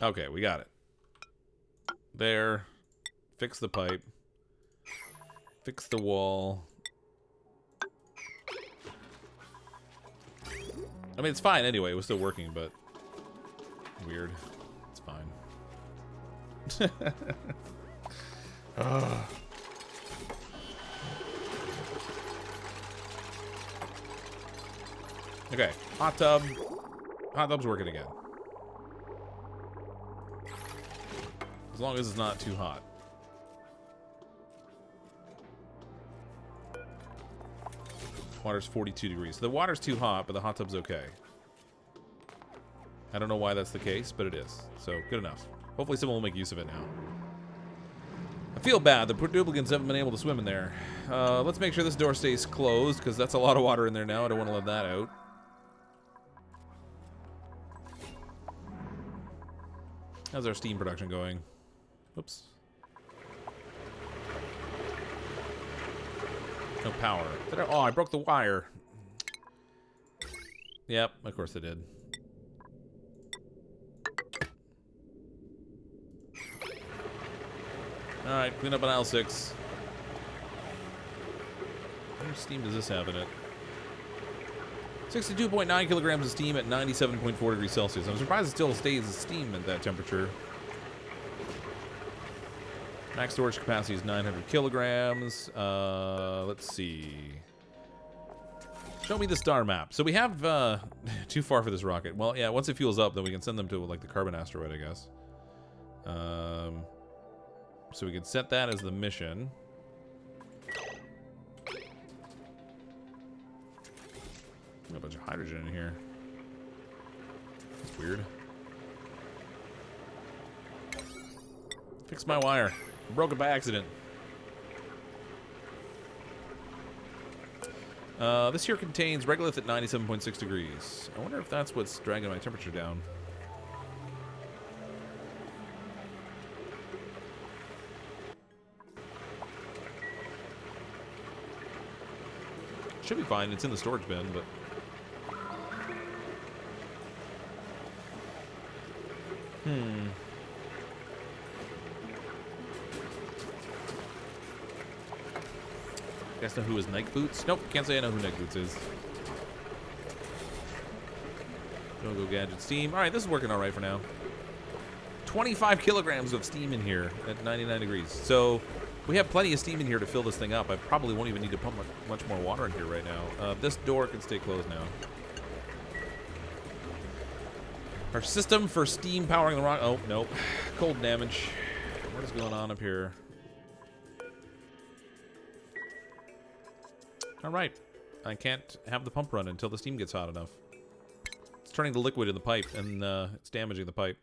A: Okay, we got it. There. Fix the pipe. Fix the wall. I mean, it's fine anyway. It was still working, but weird. It's fine. Okay, hot tub. Hot tub's working again. As long as it's not too hot. Water's 42 degrees. The water's too hot, but the hot tub's okay. I don't know why that's the case, but it is. So, good enough. Hopefully someone will make use of it now. I feel bad. The duplicants haven't been able to swim in there. Let's make sure this door stays closed, because that's a lot of water in there now. I don't want to let that out. How's our steam production going? Oops. No power. Oh, I broke the wire. Yep, of course I did. Alright, clean up on aisle 6. How much steam does this have in it? 62.9 kilograms of steam at 97.4 degrees Celsius. I'm surprised it still stays as steam at that temperature. Max storage capacity is 900 kilograms. Let's see. Show me the star map. So we have too far for this rocket. Well, yeah, once it fuels up, then we can send them to like the carbon asteroid, I guess. So we can set that as the mission. A bunch of hydrogen in here. That's weird. Fix my wire. I broke it by accident. This here contains regolith at 97.6 degrees. I wonder if that's what's dragging my temperature down. Should be fine. It's in the storage bin, but... Guys know who is Nike Boots? Nope, can't say I know who Nike Boots is. Go gadget steam. Alright, this is working alright for now. 25 kilograms of steam in here at 99 degrees. So we have plenty of steam in here to fill this thing up. I probably won't even need to pump much more water in here right now. This door can stay closed now. Our system for steam powering the rock. Oh, nope. Cold damage. What is going on up here? Alright. I can't have the pump run until the steam gets hot enough. It's turning to liquid in the pipe, and it's damaging the pipe.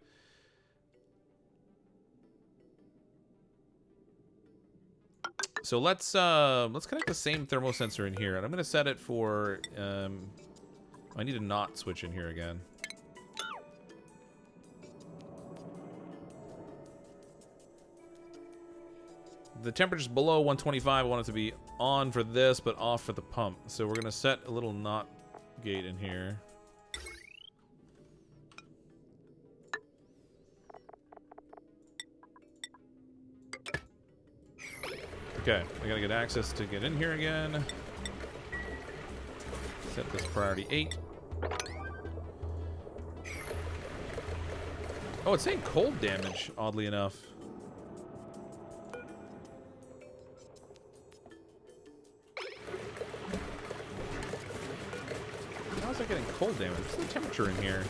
A: So let's connect the same thermal sensor in here, and I'm gonna set it for. I need a not switch in here again. The temperature's below 125. I want it to be on for this, but off for the pump. So we're gonna set a little not gate in here. Okay, I gotta get access to get in here again. Set this priority 8. Oh, it's saying cold damage, oddly enough. How is that getting cold damage? What's the temperature in here?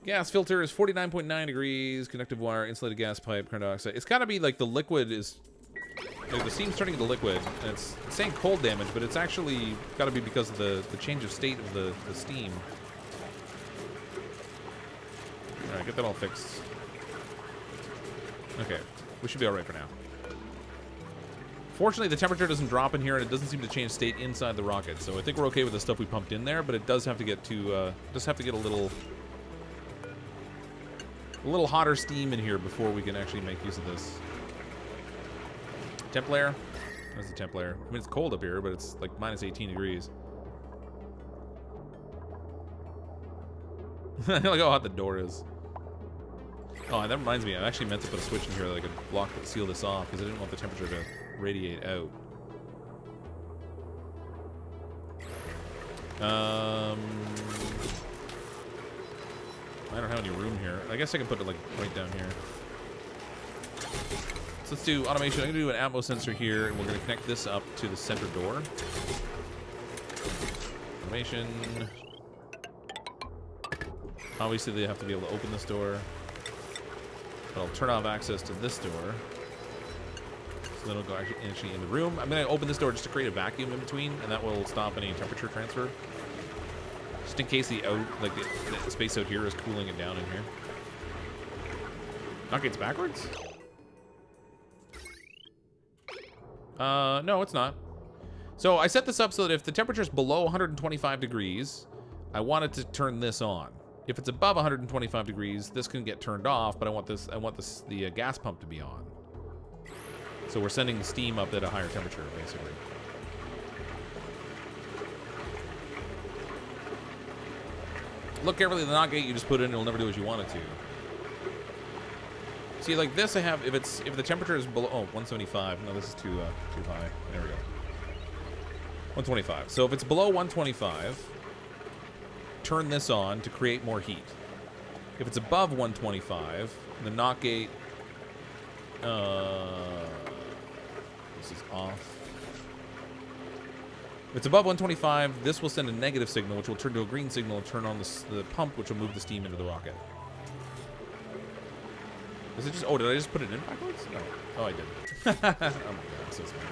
A: Gas filter is 49.9 degrees. Conductive wire, insulated gas pipe, carbon dioxide. It's gotta be like the liquid is... Like the steam's turning into liquid, and it's saying cold damage, but it's actually gotta be because of the change of state of the steam. Alright, get that all fixed. Okay, we should be alright for now. Fortunately, the temperature doesn't drop in here, and it doesn't seem to change state inside the rocket, so I think we're okay with the stuff we pumped in there, but it does have to get to, a little hotter steam in here before we can actually make use of this. Temp layer. There's the temp layer. I mean, it's cold up here, but it's like minus 18 degrees. Look how hot the door is. Oh, that reminds me. I actually meant to put a switch in here that I could seal this off because I didn't want the temperature to radiate out. I don't have any room here. I guess I can put it like right down here. So let's do automation. I'm gonna do an atmo sensor here, and we're gonna connect this up to the center door. Automation. Obviously, they have to be able to open this door. But I'll turn off access to this door. So then it'll go actually in the room. I'm gonna open this door just to create a vacuum in between, and that will stop any temperature transfer. Just in case the space out here is cooling it down in here. Knock gates backwards? No, it's not. So I set this up so that if the temperature is below 125 degrees, I want it to turn this on. If it's above 125 degrees, this can get turned off, but I want the gas pump to be on. So we're sending the steam up at a higher temperature, basically. Look carefully at the NOT gate you just put in, it'll never do what you want it to. See, like this I have, if the temperature is below, 175. No, this is too high. There we go. 125. So if it's below 125, turn this on to create more heat. If it's above 125, the NOT gate, this is off. If it's above 125, this will send a negative signal, which will turn to a green signal and turn on the pump, which will move the steam into the rocket. Is it just... Oh, did I just put it in backwards? No. Oh, I did. Oh my god, I'm so smart.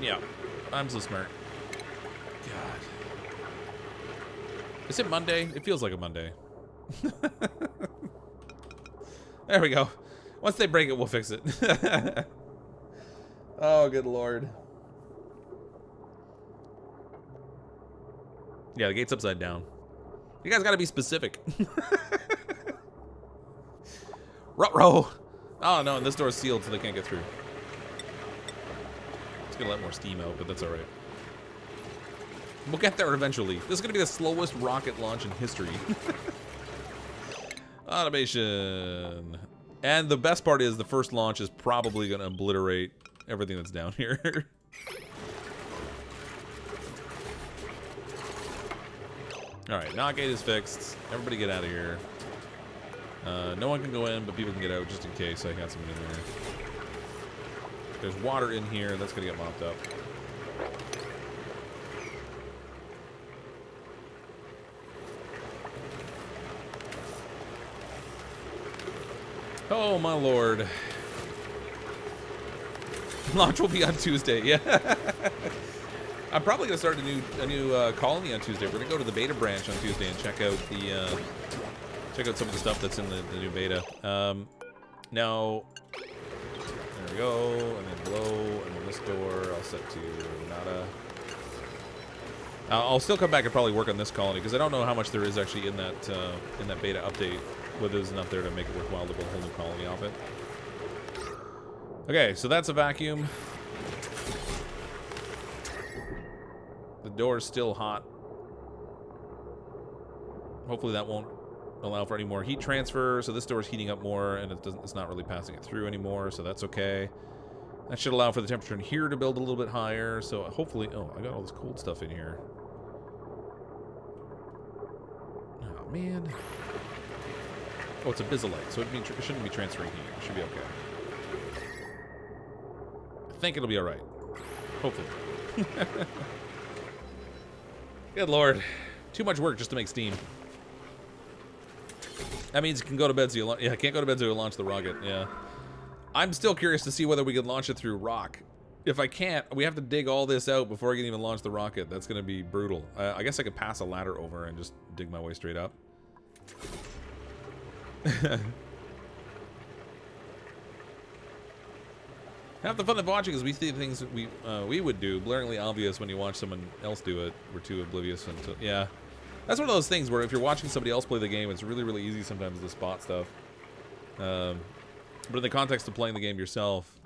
A: Yeah, I'm so smart. God. Is it Monday? It feels like a Monday. There we go. Once they break it, we'll fix it. Oh, good lord. Yeah, the gate's upside down. You guys gotta be specific. Ruh-roh! Oh, no, and this door's sealed, so they can't get through. It's gonna let more steam out, but that's alright. We'll get there eventually. This is gonna be the slowest rocket launch in history. Automation. And the best part is the first launch is probably going to obliterate everything that's down here. Alright, NOT gate is fixed. Everybody get out of here. No one can go in, but people can get out just in case I got someone in there. There's water in here. That's going to get mopped up. Oh my lord. Launch will be on Tuesday, yeah. I'm probably gonna start a new colony on Tuesday. We're gonna go to the beta branch on Tuesday and check out check out some of the stuff that's in the new beta. Now, there we go, and then below, and then this door, I'll set to nada. I'll still come back and probably work on this colony, because I don't know how much there is actually in that beta update, whether there's enough there to make it worthwhile to build a whole new colony off it. Okay, so that's a vacuum. The door's still hot. Hopefully that won't allow for any more heat transfer, so this door's heating up more, and it's not really passing it through anymore, so that's okay. That should allow for the temperature in here to build a little bit higher, so hopefully... Oh, I got all this cold stuff in here. Oh, man. Oh, it's a bizzolite, so it shouldn't be transferring heat. It should be okay. I think it'll be alright. Hopefully. Good lord. Too much work just to make steam. That means you can go to bed so you yeah, can't go to bed so you launch the rocket, yeah. I'm still curious to see whether we can launch it through rock. If I can't, we have to dig all this out before I can even launch the rocket. That's gonna be brutal. I guess I could pass a ladder over and just dig my way straight up. Half the fun of watching is we see things that we would do, blaringly obvious when you watch someone else do it. We're too oblivious until, yeah. That's one of those things where if you're watching somebody else play the game, it's really, really easy sometimes to spot stuff. But in the context of playing the game yourself,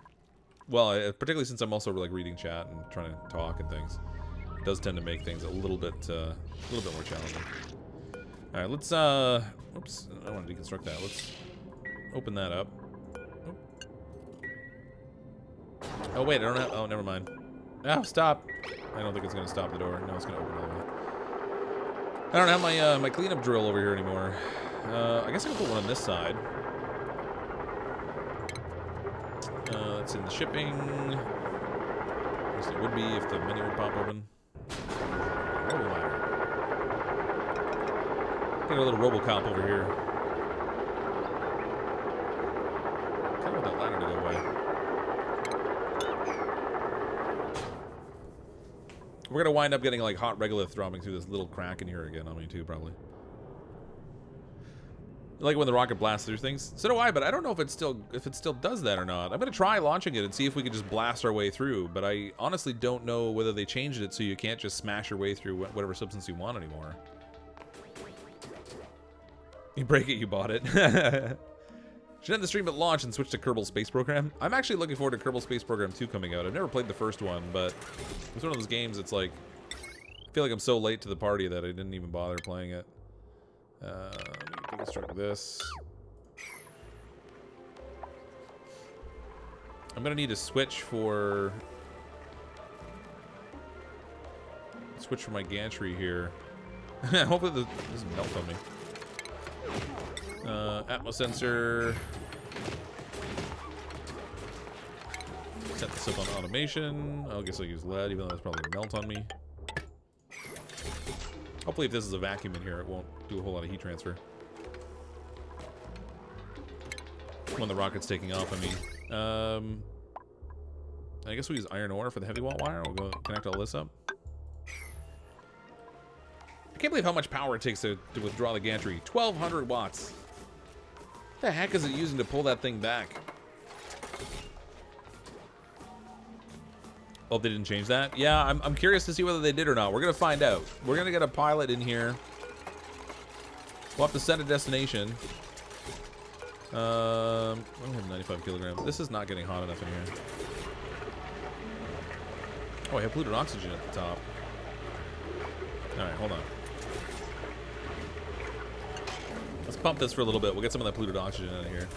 A: well, particularly since I'm also like reading chat and trying to talk and things, it does tend to make things a little bit more challenging. All right, let's oops, I don't want to deconstruct that. Let's open that up. Oh wait, I don't have. Oh, never mind. Oh, stop! I don't think it's gonna stop the door. No, it's gonna open all the way. I don't have my my cleanup drill over here anymore. I guess I can put one on this side. It's in the shipping. At least it would be if the menu would pop open. Got a little RoboCop over here. Kind of want that ladder to go away. We're gonna wind up getting like hot regolith throbbing through this little crack in here again on me too, probably. Like when the rocket blasts through things. So do I, but I don't know if it still does that or not. I'm gonna try launching it and see if we can just blast our way through. But I honestly don't know whether they changed it so you can't just smash your way through whatever substance you want anymore. You break it, you bought it. Should end the stream at launch and switch to Kerbal Space Program. I'm actually looking forward to Kerbal Space Program 2 coming out. I've never played the first one, but it's one of those games it's like, I feel like I'm so late to the party that I didn't even bother playing it. Let me deconstruct this. I'm gonna need to switch for my gantry here. Hopefully this doesn't melt on me. Atmos sensor. Set this up on automation. I guess I'll use lead, even though that's probably gonna melt on me. Hopefully if this is a vacuum in here, it won't do a whole lot of heat transfer. When the rocket's taking off, I mean. I guess we'll use iron ore for the heavy wall wire. We'll go connect all this up. I can't believe how much power it takes to withdraw the gantry. 1,200 watts. What the heck is it using to pull that thing back? Oh, they didn't change that? Yeah, I'm curious to see whether they did or not. We're gonna find out. We're gonna get a pilot in here. We'll have to set a destination. I only have 95 kilograms. This is not getting hot enough in here. Oh, I have polluted oxygen at the top. Alright, hold on. Let's pump this for a little bit. We'll get some of that polluted oxygen out of here.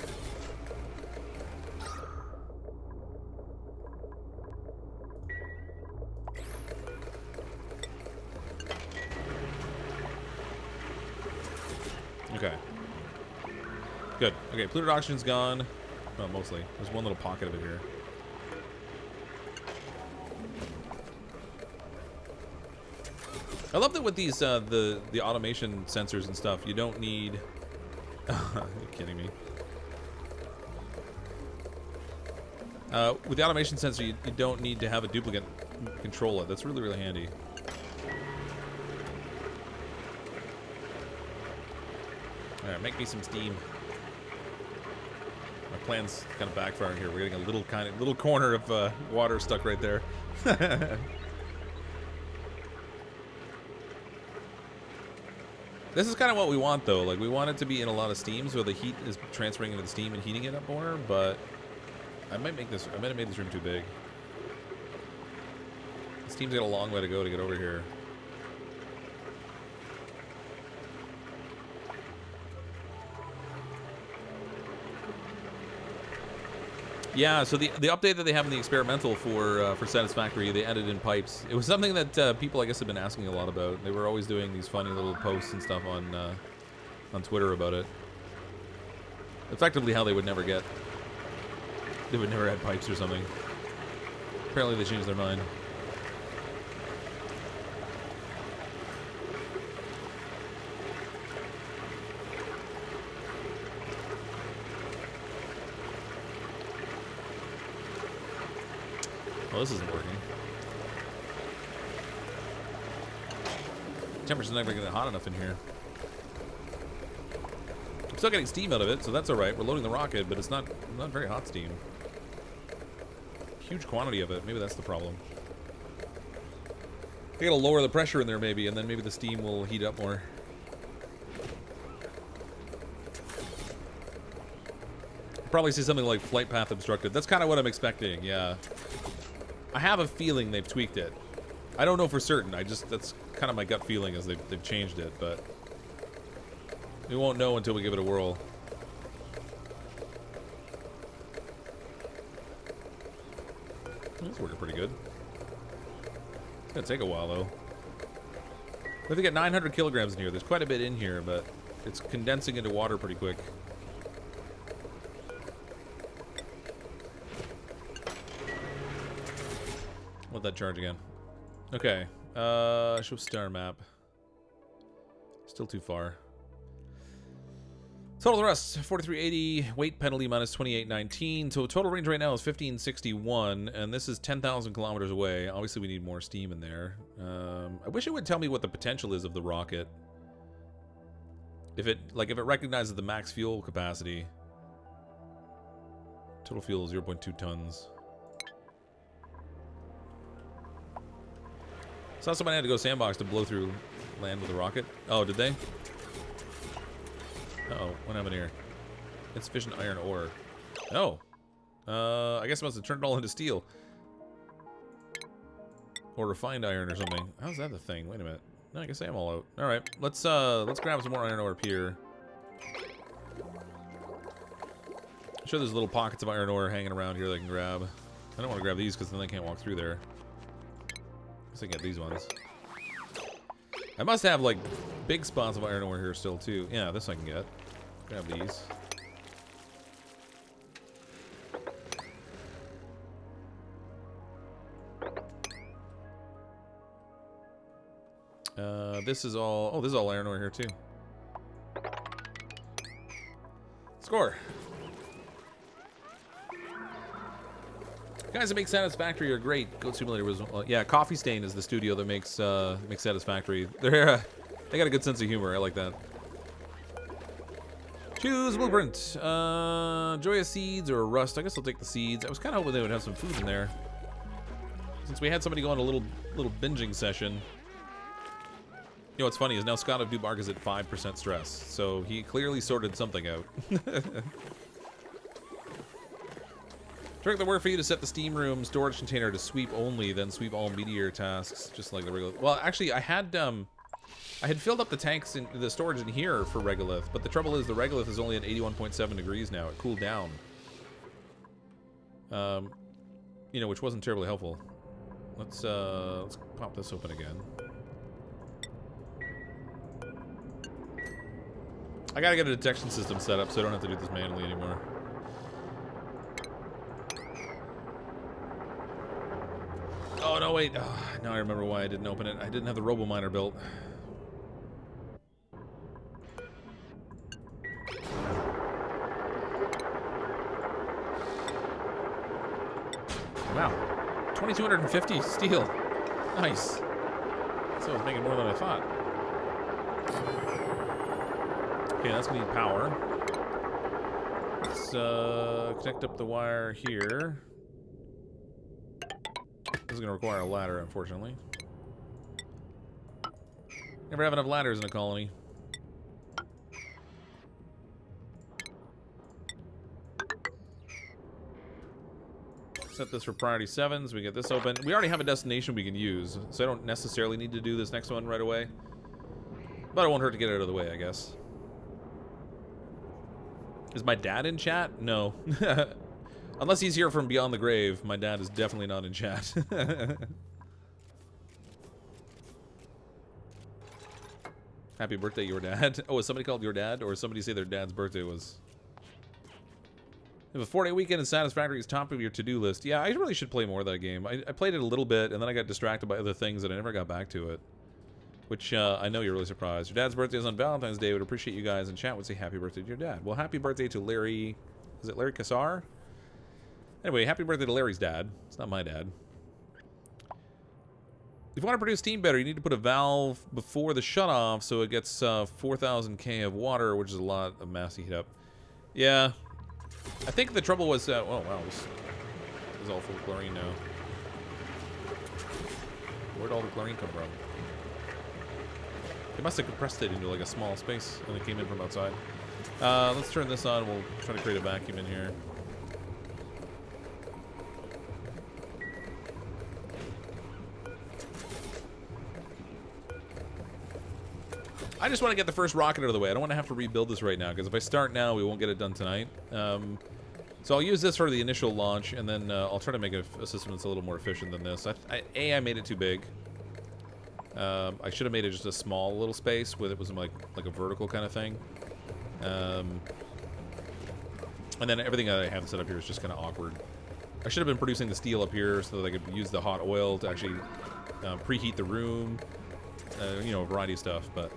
A: Okay. Good. Okay, polluted oxygen's gone. Well, mostly. There's one little pocket of it here. I love that with these the automation sensors and stuff, you don't need. Are you kidding me? With the automation sensor, you don't need to have a duplicant control it. That's really, really handy. Alright, make me some steam. My plan's kind of backfiring here. We're getting a little corner of water stuck right there. This is kind of what we want, though. Like, we want it to be in a lot of steam, so the heat is transferring into the steam and heating it up more. But I might have made this room too big. The steam's got a long way to go to get over here. Yeah, so the update that they have in the experimental for Satisfactory, they added in pipes. It was something that people, I guess, have been asking a lot about. They were always doing these funny little posts and stuff on Twitter about it. Effectively, how they would never add pipes or something. Apparently, they changed their mind. Well, this isn't working. Temperature's not going to get hot enough in here. I'm still getting steam out of it, so that's alright. We're loading the rocket, but it's not very hot steam. Huge quantity of it. Maybe that's the problem. I gotta lower the pressure in there maybe, and then maybe the steam will heat up more. Probably see something like flight path obstructed. That's kind of what I'm expecting, yeah. I have a feeling they've tweaked it. I don't know for certain. That's kind of my gut feeling is they've changed it, but we won't know until we give it a whirl. It's working pretty good. It's gonna take a while though. We have to get 900 kilograms in here. There's quite a bit in here, but it's condensing into water pretty quick. Let that charge again. Okay. Show star map. Still too far. Total thrust 4380. Weight penalty minus 2819. So total range right now is 1561, and this is 10,000 kilometers away. Obviously, we need more steam in there. I wish it would tell me what the potential is of the rocket. If it recognizes the max fuel capacity. Total fuel 0.2 tons. Saw somebody had to go sandbox to blow through land with a rocket. Oh, did they? Uh-oh, what happened here? Insufficient iron ore. Oh. I guess I must have turned it all into steel. Or refined iron or something. How's that the thing? Wait a minute. No, I guess I am all out. Alright, let's grab some more iron ore up here. I'm sure there's little pockets of iron ore hanging around here that I can grab. I don't want to grab these because then they can't walk through there. I can get these ones. I must have like big spots of iron ore here still too. Yeah, this I can get. Grab these. This is all. Oh, this is all iron ore here too. Score. Guys that make Satisfactory are great. Goat Simulator was, yeah. Coffee Stain is the studio that makes Satisfactory. They got a good sense of humor. I like that. Choose blueprint. Joyous seeds or rust. I guess I'll take the seeds. I was kind of hoping they would have some food in there, since we had somebody go on a little binging session. You know what's funny is now Scott of Dubark is at 5% stress, so he clearly sorted something out. Trick that work for you to set the steam room storage container to sweep only, then sweep all meteor tasks, just like the regular. Well, actually, I had filled up the tanks in the storage in here for regolith, but the trouble is the regolith is only at 81.7 degrees now. It cooled down. You know, which wasn't terribly helpful. Let's pop this open again. I gotta get a detection system set up so I don't have to do this manually anymore. Oh, no, wait. Oh, now I remember why I didn't open it. I didn't have the robo-miner built. Wow. 2,250 steel. Nice. So I was making more than I thought. Okay, that's gonna need power. Let's connect up the wire here. This is gonna require a ladder, unfortunately. Never have enough ladders in a colony. Set this for priority 7, so we get this open. We already have a destination we can use, so I don't necessarily need to do this next one right away. But it won't hurt to get it out of the way, I guess. Is my dad in chat? No. Unless he's here from beyond the grave, my dad is definitely not in chat. Happy birthday, your dad. Oh, was somebody called your dad? Or somebody say their dad's birthday was... If a 4-day weekend is satisfactory is top of your to-do list. Yeah, I really should play more of that game. I played it a little bit, and then I got distracted by other things, and I never got back to it. Which, I know you're really surprised. Your dad's birthday is on Valentine's Day. Would appreciate you guys in chat would say happy birthday to your dad. Well, happy birthday to Larry... Is it Larry Kassar? Anyway, happy birthday to Larry's dad. It's not my dad. If you want to produce steam better, you need to put a valve before the shutoff so it gets 4,000 K of water, which is a lot of mass to heat up. Yeah. I think the trouble was... oh, wow. This is all full of chlorine now. Where'd all the chlorine come from? They must have compressed it into like a small space when it came in from outside. Let's turn this on. We'll try to create a vacuum in here. I just want to get the first rocket out of the way. I don't want to have to rebuild this right now, because if I start now, we won't get it done tonight. So I'll use this for the initial launch, and then I'll try to make a system that's a little more efficient than this. I made it too big. I should have made it just a small little space with it was like a vertical kind of thing. And then everything that I have set up here is just kind of awkward. I should have been producing the steel up here so that I could use the hot oil to actually preheat the room. You know, a variety of stuff, but...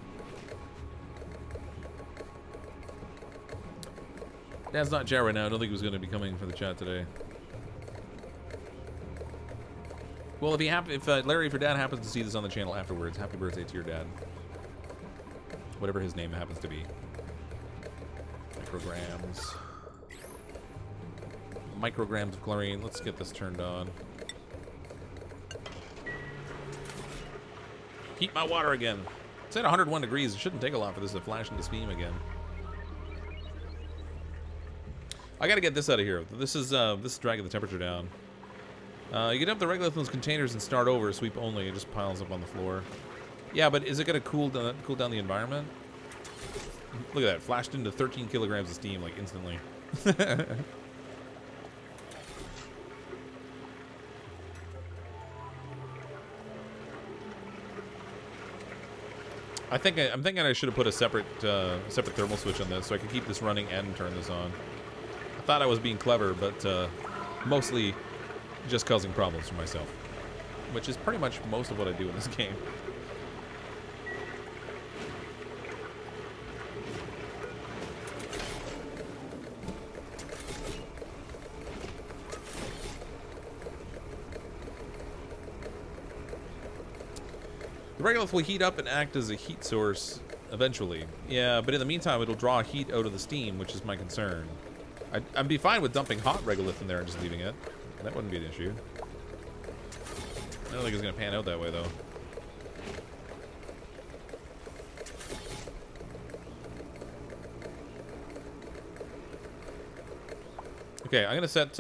A: Dad's not in chat right now. I don't think he was going to be coming for the chat today. Well, if Larry, if your dad happens to see this on the channel afterwards, happy birthday to your dad. Whatever his name happens to be. Micrograms. Micrograms of chlorine. Let's get this turned on. Heat my water again. It's at 101 degrees. It shouldn't take a lot for this to flash into steam again. I gotta get this out of here. This is dragging the temperature down. You can have the regolithos containers and start over, sweep only. It just piles up on the floor. Yeah, but is it gonna cool down the environment? Look at that, flashed into 13 kilograms of steam like instantly. I'm thinking I should have put a separate thermal switch on this so I could keep this running and turn this on. I thought I was being clever, but mostly just causing problems for myself, which is pretty much most of what I do in this game. The regolith will heat up and act as a heat source eventually. Yeah, but in the meantime, it'll draw heat out of the steam, which is my concern. I'd be fine with dumping hot regolith in there and just leaving it. That wouldn't be an issue. I don't think it's going to pan out that way, though. Okay, I'm going to set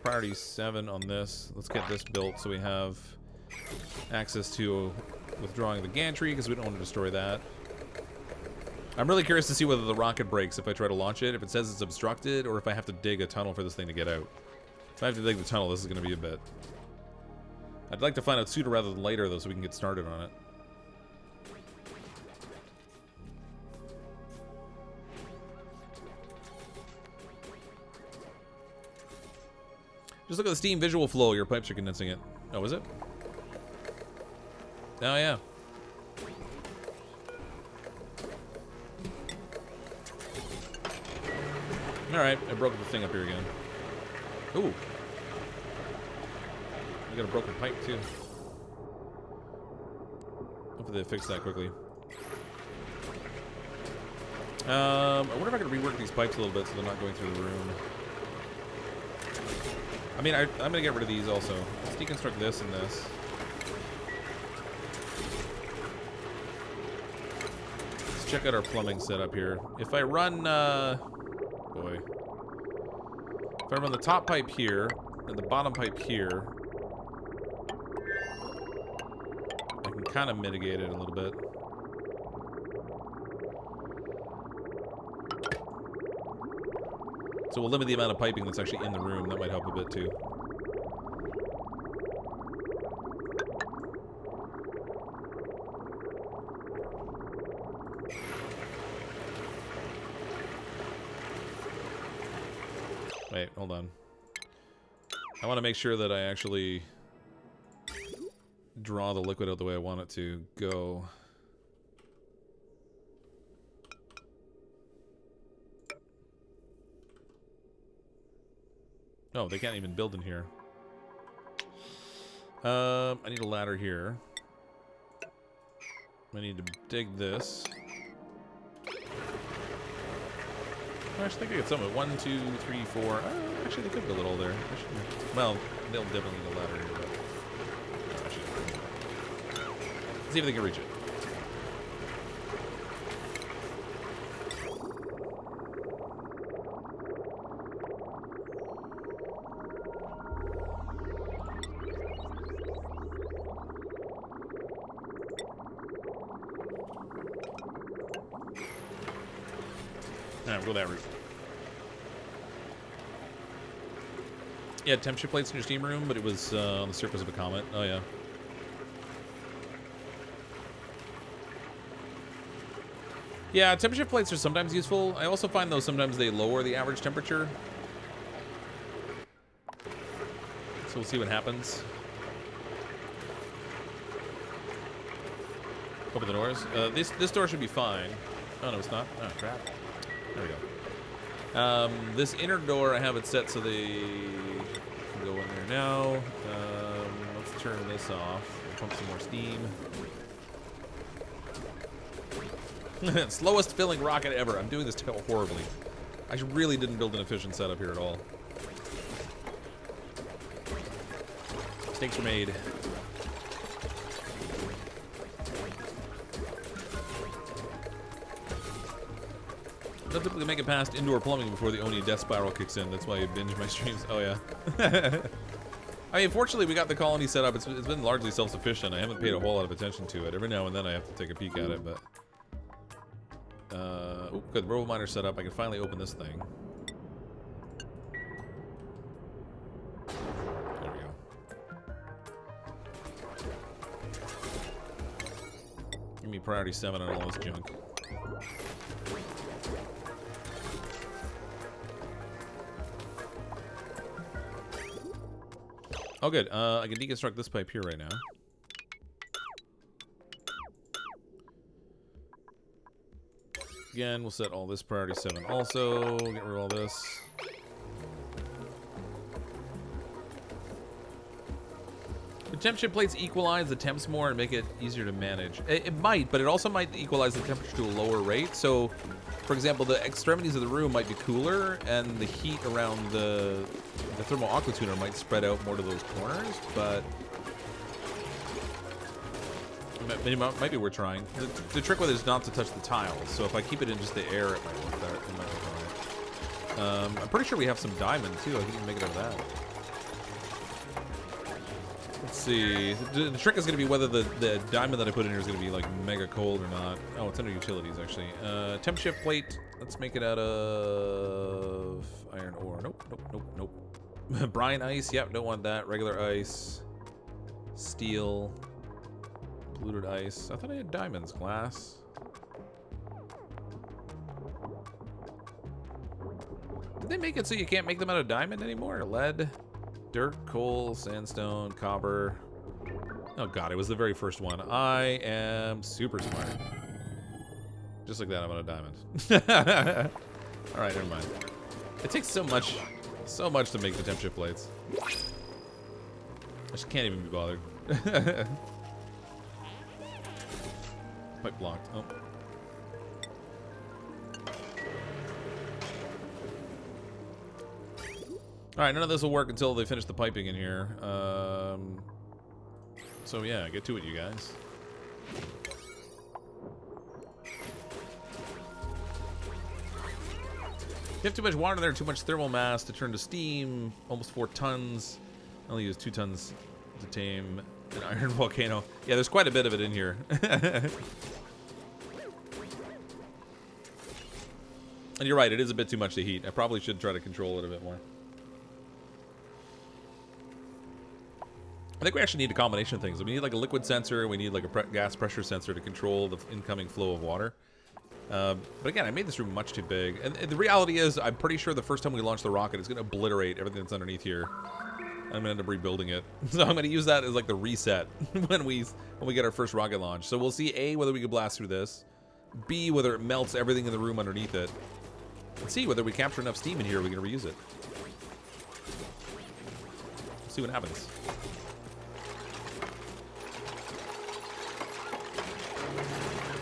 A: priority 7 on this. Let's get this built so we have access to withdrawing the gantry, because we don't want to destroy that. I'm really curious to see whether the rocket breaks if I try to launch it, if it says it's obstructed, or if I have to dig a tunnel for this thing to get out. If I have to dig the tunnel, this is going to be a bit. I'd like to find out sooner rather than later, though, so we can get started on it. Just look at the steam visual flow. Your pipes are condensing it. Oh, is it? Oh, yeah. Alright, I broke the thing up here again. Ooh. I got a broken pipe, too. Hopefully they fix that quickly. I wonder if I can rework these pipes a little bit so they're not going through the room. I mean, I'm going to get rid of these also. Let's deconstruct this and this. Let's check out our plumbing setup here. If I run, boy. If I run the top pipe here and the bottom pipe here, I can kind of mitigate it a little bit. So we'll limit the amount of piping that's actually in the room. That might help a bit too. Wait, hold on. I want to make sure that I actually draw the liquid out the way I want it to go. No, they can't even build in here. I need a ladder here. I need to dig this. I actually think I get some of it. 1, 2, 3, 4. Actually, they could build it all there. Well, they'll definitely need a ladder here, but let's see if they can reach it. Alright, we'll go that route. Yeah, temp shift plates in your steam room, but it was on the surface of a comet. Oh, yeah. Yeah, temp shift plates are sometimes useful. I also find, though, sometimes they lower the average temperature. So we'll see what happens. Open the doors. This door should be fine. Oh, no, it's not. Oh, crap. There we go. This inner door, I have it set so they can go in there now. Let's turn this off. Pump some more steam. Slowest filling rocket ever. I'm doing this horribly. I really didn't build an efficient setup here at all. Mistakes were made. I don't typically make it past indoor plumbing before the Oni death spiral kicks in. That's why I binge my streams. Oh, yeah. I mean, fortunately, we got the colony set up. It's been largely self-sufficient. I haven't paid a whole lot of attention to it. Every now and then I have to take a peek at it, but... oh, good. Robo miner set up. I can finally open this thing. There we go. Give me priority 7 on all this junk. Oh, good. I can deconstruct this pipe here right now. Again, we'll set all this priority 7 also. Get rid of all this. The temp shift plates equalize the temps more and make it easier to manage. It might, but it also might equalize the temperature to a lower rate. So, for example, the extremities of the room might be cooler, and the heat around the thermal aqua tuner might spread out more to those corners, but it might be worth trying. The trick with it is not to touch the tiles, so if I keep it in just the air, it might work out. It might work all right. I'm pretty sure we have some diamond, too. I think we can make it out of that. Let's see. The trick is going to be whether the diamond that I put in here is going to be, like, mega cold or not. Oh, it's under utilities, actually. Temp shift plate. Let's make it out of iron ore. Nope, nope, nope, nope. Brine ice. Yep, don't want that. Regular ice. Steel. Polluted ice. I thought I had diamonds. Glass. Did they make it so you can't make them out of diamond anymore? Lead, dirt, coal, sandstone, copper. Oh god, it was the very first one. I am super smart. Just like that, I'm out of diamond. Alright, never mind. It takes so much to make the temp shift plates. I just can't even be bothered. Pipe blocked. Oh. Alright, none of this will work until they finish the piping in here. So yeah, get to it, you guys. You have too much water there, too much thermal mass to turn to steam. Almost 4 tons. I only use 2 tons to tame an iron volcano. Yeah, there's quite a bit of it in here. And you're right, it is a bit too much to heat. I probably should try to control it a bit more. I think we actually need a combination of things. We need like a liquid sensor, and we need like a gas pressure sensor to control the incoming flow of water. But again, I made this room much too big. And the reality is, I'm pretty sure the first time we launch the rocket, it's going to obliterate everything that's underneath here. I'm going to end up rebuilding it. So I'm going to use that as like the reset when we get our first rocket launch. So we'll see A, whether we can blast through this. B, whether it melts everything in the room underneath it. And C, whether we capture enough steam in here we can reuse it. See what happens.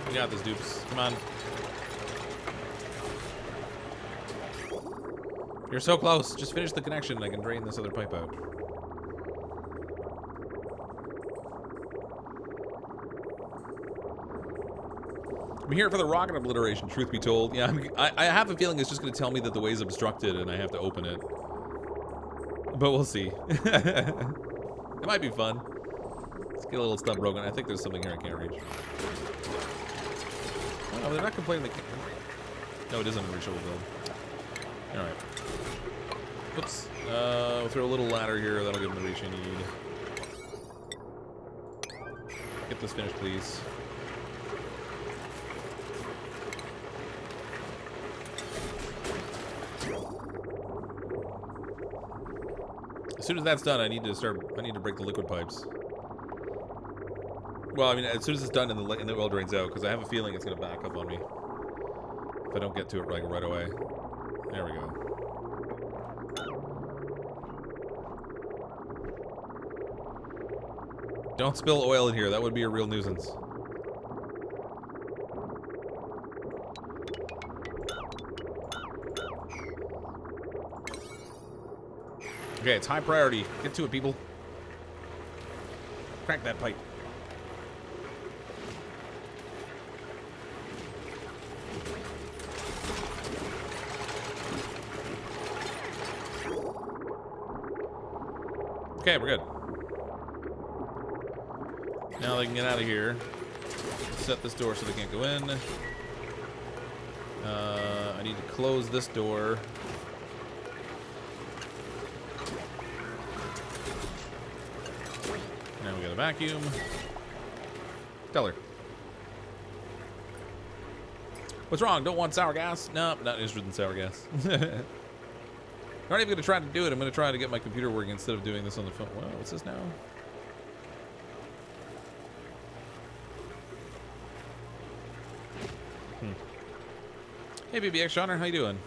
A: We got this, dupes. Come on. You're so close. Just finish the connection and I can drain this other pipe out. I'm here for the rocket obliteration, truth be told. Yeah, I have a feeling it's just going to tell me that the way's obstructed and I have to open it. But we'll see. It might be fun. Let's get a little stuff broken. I think there's something here I can't reach. Oh, they're not complaining. No, it isn't a reachable build. Alright. Oops. We'll throw a little ladder here. That'll give them the reach I need. Get this finished, please. As soon as that's done, I need to break the liquid pipes. Well, I mean, as soon as it's done and the oil drains out, because I have a feeling it's going to back up on me if I don't get to it right away. There we go. Don't spill oil in here. That would be a real nuisance. Okay, it's high priority. Get to it, people. Crack that pipe. Okay, we're good. Now they can get out of here. Set this door so they can't go in. I need to close this door. Now we got a vacuum. Tell her. What's wrong? Don't want sour gas? No, not interested in sour gas. I'm not even going to try to do it. I'm going to try to get my computer working instead of doing this on the phone. Wow, what's this now? Hey, BBX Johnner, how you doing?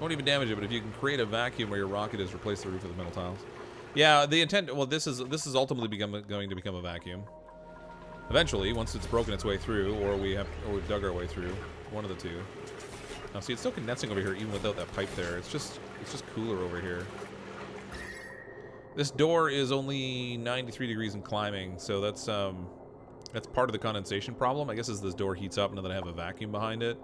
A: Won't even damage it, but if you can create a vacuum where your rocket is, replace the roof with the metal tiles. Yeah, the intent. Well, this is ultimately going to become a vacuum. Eventually, once it's broken its way through, or we've dug our way through, one of the two. Now, see, it's still condensing over here, even without that pipe there. It's just cooler over here. This door is only 93 degrees and climbing, so that's part of the condensation problem. I guess as this door heats up, now that I have a vacuum behind it.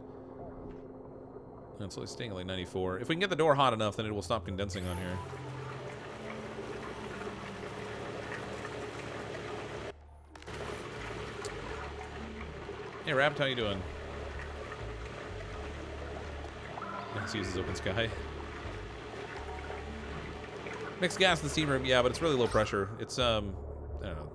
A: And it's only staying at like 94. If we can get the door hot enough, then it will stop condensing on here. Hey, Rabbit, how you doing? Let's use this open sky. Mixed gas in the steam room, yeah, but it's really low pressure. It's, I don't know.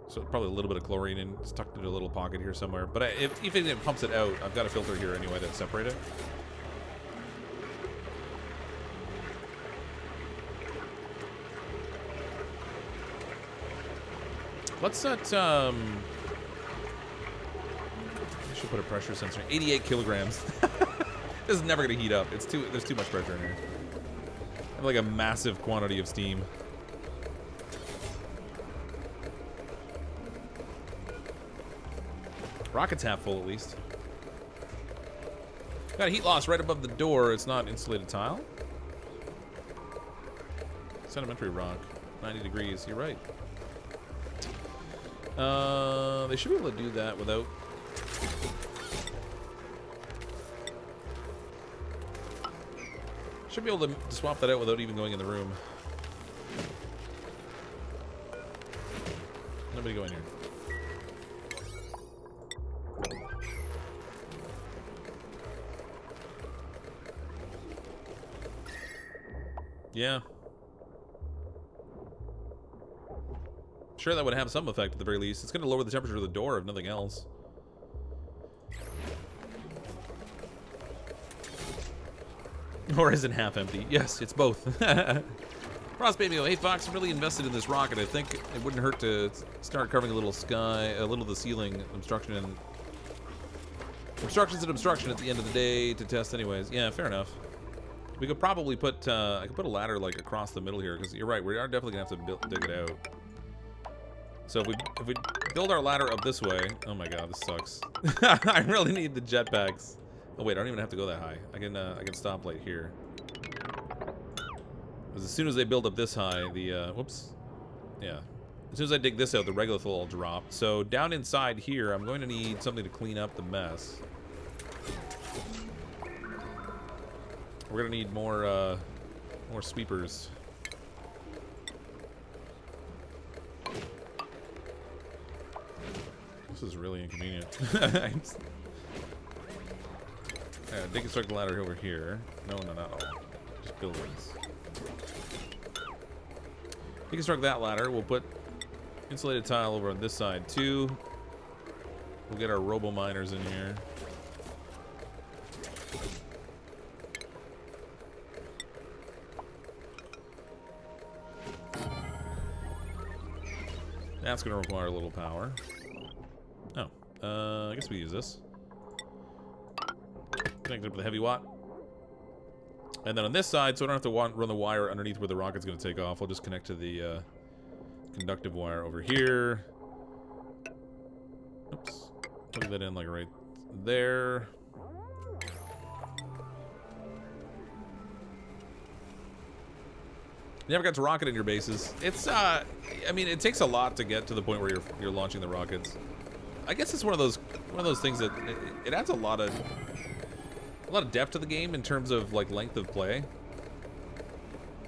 A: So probably a little bit of chlorine and it's tucked into a little pocket here somewhere. But if it pumps it out, I've got a filter here anyway to separate it. What's that, I should put a pressure sensor. 88 kilograms. This is never going to heat up. There's too much pressure in here. I have like a massive quantity of steam. Rocket's half full at least. Got a heat loss right above the door. It's not insulated tile. Sedimentary rock. 90 degrees. You're right. They should be able to do that without... Should be able to swap that out without even going in the room. Nobody go in here. Yeah. Sure, that would have some effect at the very least. It's going to lower the temperature of the door, if nothing else. Or is it half empty? Yes, it's both. Frost Baby, hey Fox, I'm really invested in this rocket. I think it wouldn't hurt to start carving a little sky, a little of the ceiling obstruction and obstruction's an obstruction at the end of the day to test anyways. Yeah, fair enough. We could probably put I could put a ladder like across the middle here because you're right, we are definitely gonna have to dig it out. So if we build our ladder up this way, oh my god, this sucks. I really need the jetpacks. Oh wait, I don't even have to go that high. I can stop right here. Because as soon as they build up this high, the whoops, yeah. As soon as I dig this out, the regolith will all drop. So down inside here, I'm going to need something to clean up the mess. We're gonna need more sweepers. This is really inconvenient. Deconstruct the ladder over here. No, not all. Just buildings. Deconstruct that ladder. We'll put insulated tile over on this side too. We'll get our robo miners in here. That's going to require a little power. Oh, I guess we use this. Connected up with the heavy watt. And then on this side, so I don't have to run the wire underneath where the rocket's going to take off, I'll just connect to the conductive wire over here. Oops. Plug that in like right there. You never got to rocket in your bases. It's I mean, it takes a lot to get to the point where you're launching the rockets. I guess it's one of those things that it adds a lot of depth to the game in terms of like length of play.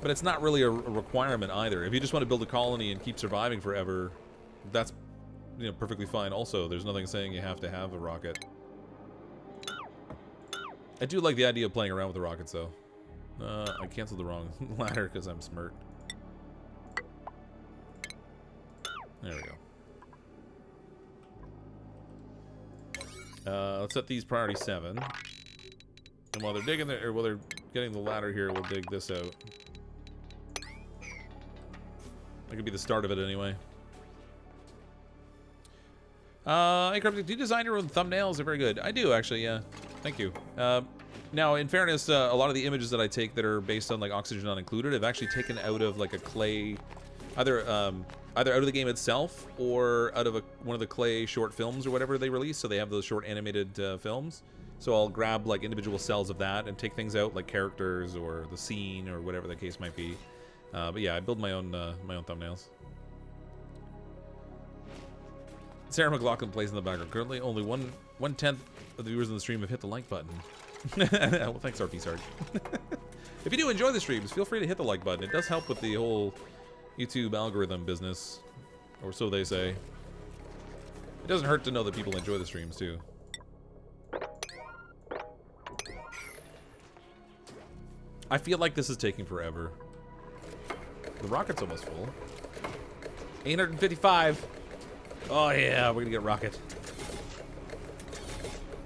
A: But it's not really a requirement either. If you just want to build a colony and keep surviving forever, that's perfectly fine. Also, there's nothing saying you have to have a rocket. I do like the idea of playing around with the rockets though. I canceled the wrong ladder because I'm smart. There we go. Let's set these priority 7. And while they're digging or while they're getting the ladder here, we'll dig this out. That could be the start of it anyway. Hey Cryptic, do you design your own thumbnails? They're very good. I do actually, yeah. Thank you. Now, in fairness, a lot of the images that I take that are based on like Oxygen Not Included, I've actually taken out of like a clay, either out of the game itself or out of one of the clay short films or whatever they release. So they have those short animated films. So I'll grab like individual cells of that and take things out like characters or the scene or whatever the case might be. But yeah, I build my own thumbnails. Sarah McLaughlin plays in the background. Currently, only 1/10 of the viewers on the stream have hit the like button. Well, thanks, RP Sarge. If you do enjoy the streams, feel free to hit the like button. It does help with the whole YouTube algorithm business, or so they say. It doesn't hurt to know that people enjoy the streams too. I feel like this is taking forever. The rocket's almost full. 855. Oh yeah, we're gonna get rocket.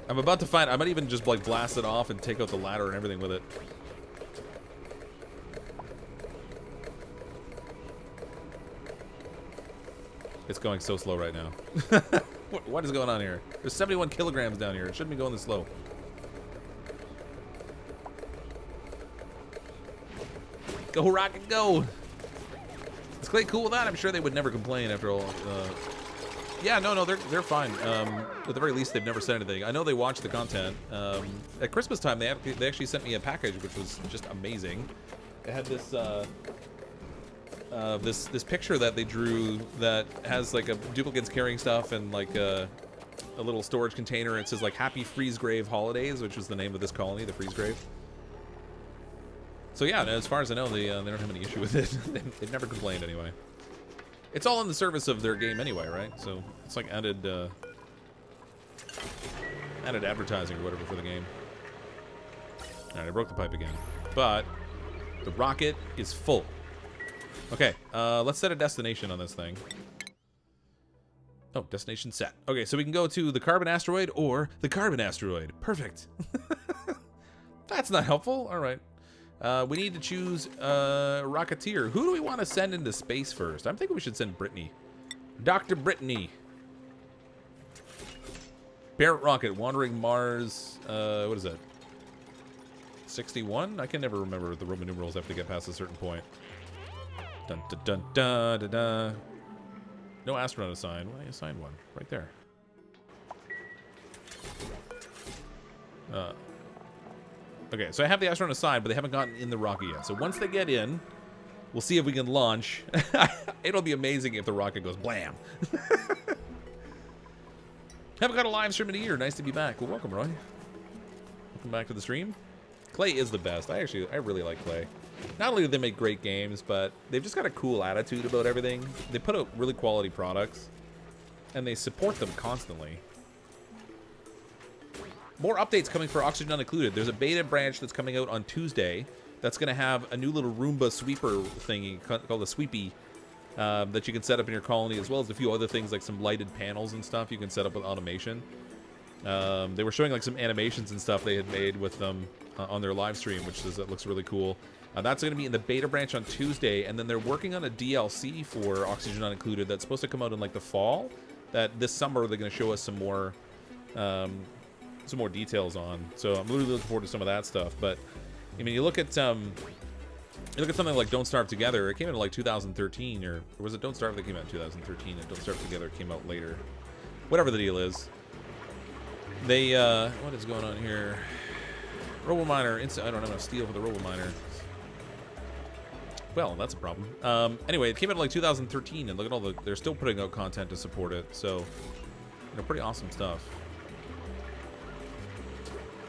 A: I'm about to find. I might even just like blast it off and take out the ladder and everything with it. It's going so slow right now. What is going on here? There's 71 kilograms down here. It shouldn't be going this slow. Go rocket, go! Is Clay cool with that? I'm sure they would never complain after all. Yeah, no, they're fine. At the very least, they've never said anything. I know they watch the content. At Christmas time, they actually sent me a package, which was just amazing. It had this this picture that they drew that has like a duplicants carrying stuff and like a little storage container. It says like Happy Freeze Grave Holidays, which is the name of this colony, the Freeze Grave. So yeah, as far as I know, they don't have any issue with it. They've never complained anyway. It's all in the service of their game anyway, right? So it's like added advertising or whatever for the game. All right, I broke the pipe again, but the rocket is full. Okay, let's set a destination on this thing. Oh, destination set. Okay, so we can go to the carbon asteroid or the carbon asteroid. Perfect. That's not helpful. All right. We need to choose a Rocketeer. Who do we want to send into space first? I'm thinking we should send Brittany. Dr. Brittany. Parent rocket, wandering Mars. What is that? 61? I can never remember the Roman numerals after to get past a certain point. Dun dun dun dun dun dun. No astronaut assigned. Well, I assigned one right there. Okay, so I have the astronaut assigned, but they haven't gotten in the rocket yet. So once they get in, we'll see if we can launch. It'll be amazing if the rocket goes blam. Haven't got a live stream in a year. Nice to be back. Well, welcome, Roy. Welcome back to the stream. Clay is the best. I really like Clay. Not only do they make great games, but they've just got a cool attitude about everything. They put out really quality products, and they support them constantly. More updates coming for Oxygen Not Included. There's a beta branch that's coming out on Tuesday that's going to have a new little Roomba sweeper thingy called a Sweepy that you can set up in your colony, as well as a few other things like some lighted panels and stuff you can set up with automation. They were showing like some animations and stuff they had made with them on their live stream, which looks really cool. That's going to be in the beta branch on Tuesday, and then they're working on a DLC for Oxygen Not Included that's supposed to come out in like the fall. That this summer they're going to show us some more details on. So I'm really looking forward to some of that stuff. But I mean, you look at something like Don't Starve Together. It came out in like 2013, or was it Don't Starve that came out in 2013 and Don't Starve Together came out later? Whatever the deal is. They what is going on here? RoboMiner. I don't have enough steel for the RoboMiner. Well, that's a problem. Anyway, it came out in like 2013, and look at all they're still putting out content to support it. So, pretty awesome stuff.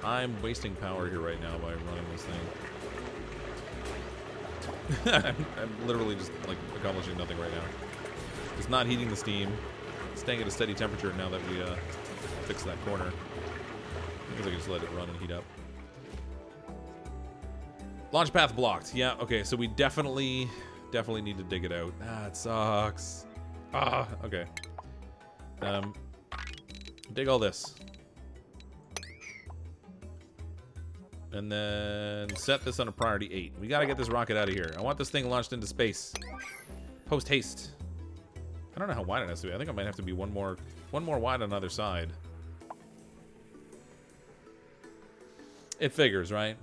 A: I'm wasting power here right now by running this thing. I'm literally just like accomplishing nothing right now. It's not heating the steam. It's staying at a steady temperature now that we fixed that corner. I guess I can just let it run and heat up. Launch path blocked. Yeah, okay, so we definitely need to dig it out. Ah, it sucks. Ah, okay. Dig all this. And then set this on a priority 8. We gotta get this rocket out of here. I want this thing launched into space. Post haste. I don't know how wide it has to be. I think it might have to be one more wide on the other side. It figures, right?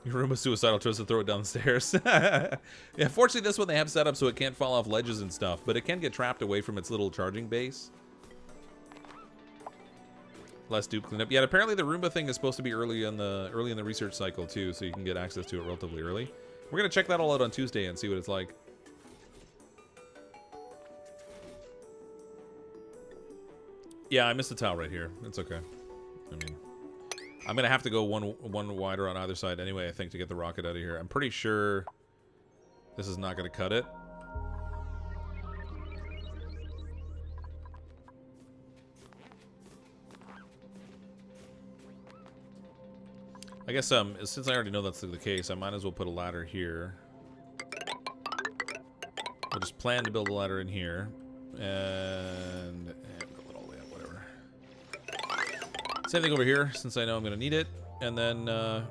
A: Your room is suicidal, tries to throw it down the stairs. Yeah, fortunately this one they have set up so it can't fall off ledges and stuff, but it can get trapped away from its little charging base. Less dupe cleanup. Yeah, apparently the Roomba thing is supposed to be early in the research cycle too, so you can get access to it relatively early. We're gonna check that all out on Tuesday and see what it's like. Yeah, I missed the towel right here. It's okay. I mean, I'm gonna have to go one wider on either side anyway, I think, to get the rocket out of here. I'm pretty sure this is not gonna cut it. I guess since I already know that's the case, I might as well put a ladder here. We'll just plan to build a ladder in here, and go it all the way up, whatever. Same thing over here, since I know I'm gonna need it, and then come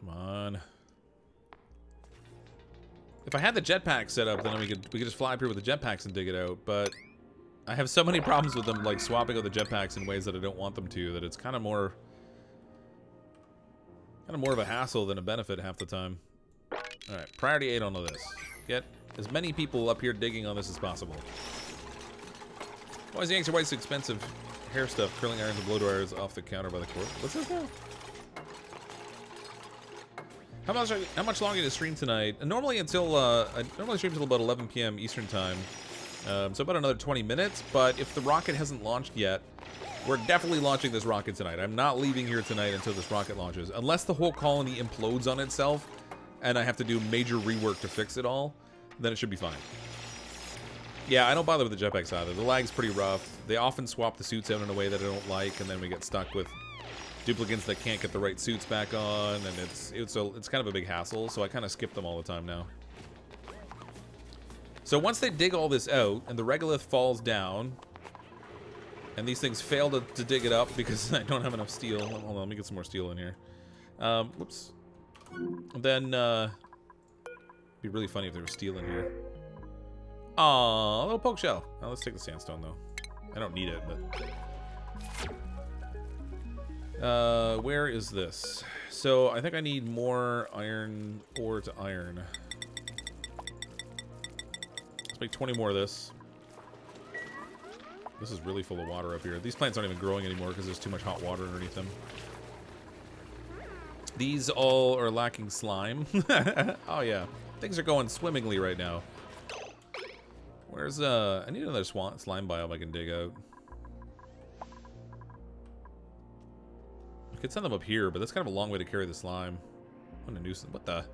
A: on. If I had the jetpack set up, then we could just fly up here with the jetpacks and dig it out, but I have so many problems with them, like swapping out the jetpacks in ways that I don't want them to, that it's kind of more of a hassle than a benefit half the time. All right, priority 8 on all this. Get as many people up here digging on this as possible. Why is the Yanks are white's expensive hair stuff, curling irons and blow dryers off the counter by the court? What's this now? How much longer to stream tonight? Normally until I normally stream until about 11 p.m. Eastern time, so about another 20 minutes. But if the rocket hasn't launched yet, we're definitely launching this rocket tonight. I'm not leaving here tonight until this rocket launches, unless the whole colony implodes on itself, and I have to do major rework to fix it all. Then it should be fine. Yeah, I don't bother with the jetpacks either. The lag's pretty rough. They often swap the suits out in a way that I don't like, and then we get stuck with duplicants that can't get the right suits back on, and it's kind of a big hassle, so I kind of skip them all the time now. So once they dig all this out, and the regolith falls down, and these things fail to dig it up because I don't have enough steel. Hold on, let me get some more steel in here. Whoops. Then, it'd be really funny if there was steel in here. Aw, a little poke shell. Now let's take the sandstone, though. I don't need it, but... where is this? So, I think I need more iron ore to iron. Let's make 20 more of this. This is really full of water up here. These plants aren't even growing anymore because there's too much hot water underneath them. These all are lacking slime. Oh, yeah. Things are going swimmingly right now. Where's, I need another slime biome I can dig out. I could send them up here, but that's kind of a long way to carry the slime. What a nuisance. What the?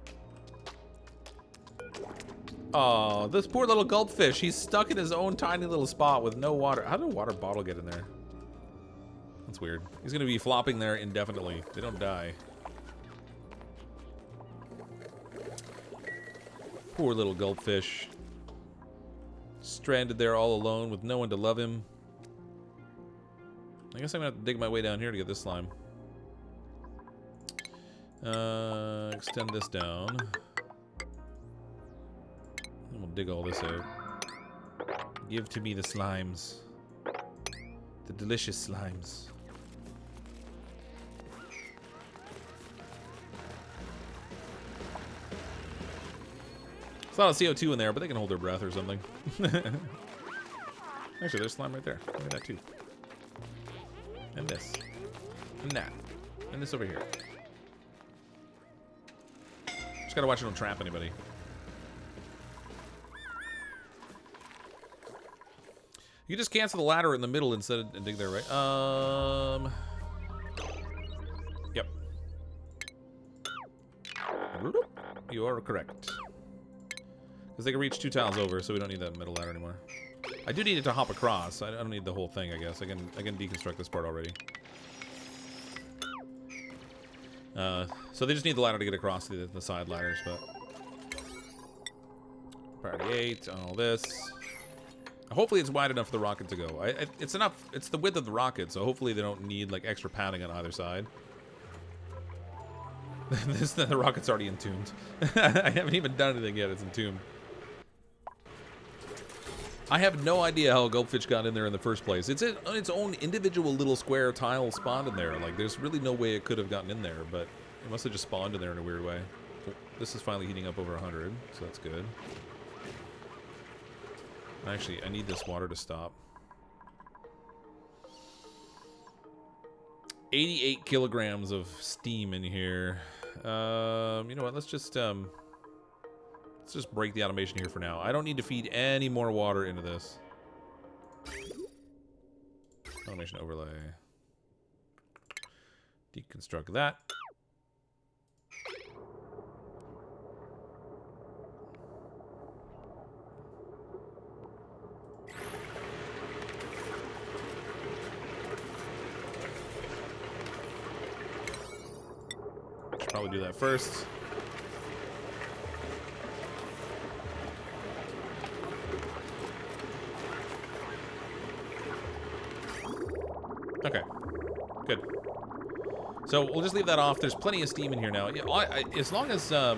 A: Oh, this poor little gulpfish. He's stuck in his own tiny little spot with no water. How did a water bottle get in there? That's weird. He's going to be flopping there indefinitely. They don't die. Poor little gulpfish. Stranded there all alone with no one to love him. I guess I'm going to have to dig my way down here to get this slime. Extend this down. And we'll dig all this out. Give to me the slimes. The delicious slimes. It's a lot of CO2 in there, but they can hold their breath or something. Actually, there's slime right there. Look at that, too. And this. And that. And this over here. Just gotta watch it don't trap anybody. You just cancel the ladder in the middle instead of and dig there, right? Yep. You are correct. Because they can reach 2 tiles over, so we don't need that middle ladder anymore. I do need it to hop across. I don't need the whole thing, I guess. I can deconstruct this part already. So they just need the ladder to get across the side ladders, but... Priority 8, all this. Hopefully it's wide enough for the rocket to go. It's enough. It's the width of the rocket, so hopefully they don't need like extra padding on either side. The rocket's already entombed. I haven't even done anything yet. It's entombed. I have no idea how a gulpfish got in there in the first place. It's on its own individual little square tile spawned in there. Like, there's really no way it could have gotten in there, but it must have just spawned in there in a weird way. This is finally heating up over 100, so that's good. Actually, I need this water to stop. 88 kilograms of steam in here. You know what? Let's just break the automation here for now. I don't need to feed any more water into this. Automation overlay. Deconstruct that. Should probably do that first. Okay, good. So we'll just leave that off. There's plenty of steam in here now. Yeah, as long as I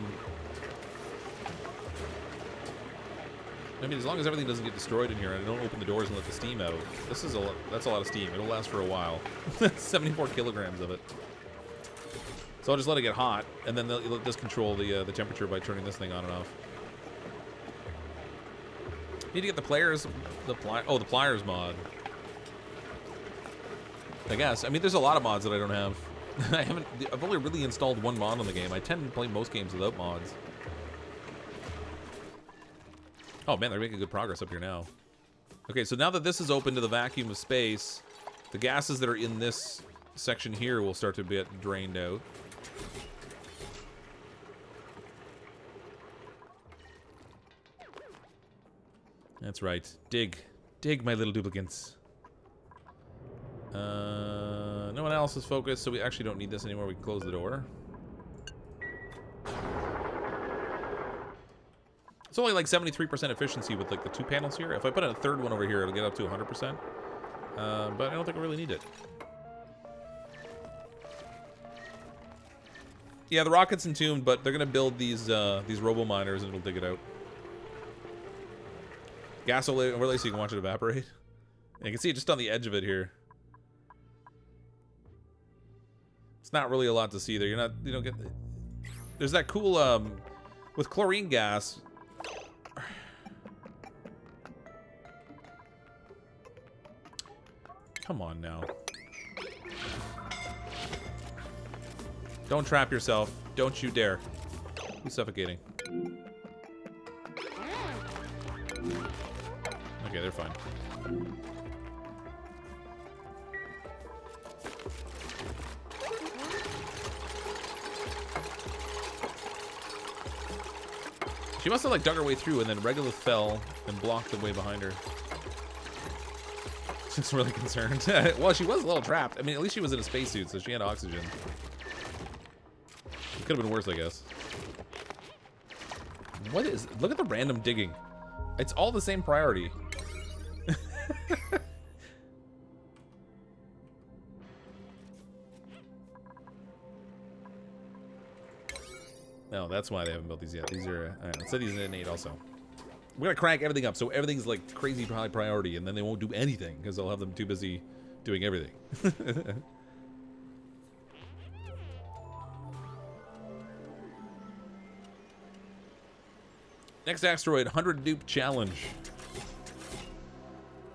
A: mean, as long as everything doesn't get destroyed in here and I don't open the doors and let the steam out. That's a lot of steam. It'll last for a while. 74 kilograms of it. So I'll just let it get hot, and then let this control the temperature by turning this thing on and off. Need to get the pliers mod. I guess. I mean, there's a lot of mods that I don't have. I've only really installed one mod on the game. I tend to play most games without mods. Oh man, they're making good progress up here now. Okay, so now that this is open to the vacuum of space, the gases that are in this section here will start to get drained out. That's right. Dig. Dig, my little duplicants. No one else is focused, so we actually don't need this anymore. We can close the door. It's only like 73% efficiency with like the 2 panels here. If I put in a third one over here, it'll get up to 100%. But I don't think I really need it. Yeah, the rocket's entombed, but they're gonna build these robo miners and it'll dig it out. Gas overlay so you can watch it evaporate. And you can see it just on the edge of it here. It's not really a lot to see there. You don't get. There's that cool with chlorine gas. Come on now. Don't trap yourself. Don't you dare. Who's suffocating? Okay, they're fine. She must have like dug her way through and then Regolith fell and blocked the way behind her. She's really concerned. Well, she was a little trapped. I mean, at least she was in a spacesuit, so she had oxygen. It could have been worse, I guess. What is... Look at the random digging. It's all the same priority. No, that's why they haven't built these yet. These are... Alright, let's set these in 8 also. We're gonna crank everything up, so everything's like crazy high priority, and then they won't do anything, because they'll have them too busy doing everything. Next asteroid, 100 dupe challenge.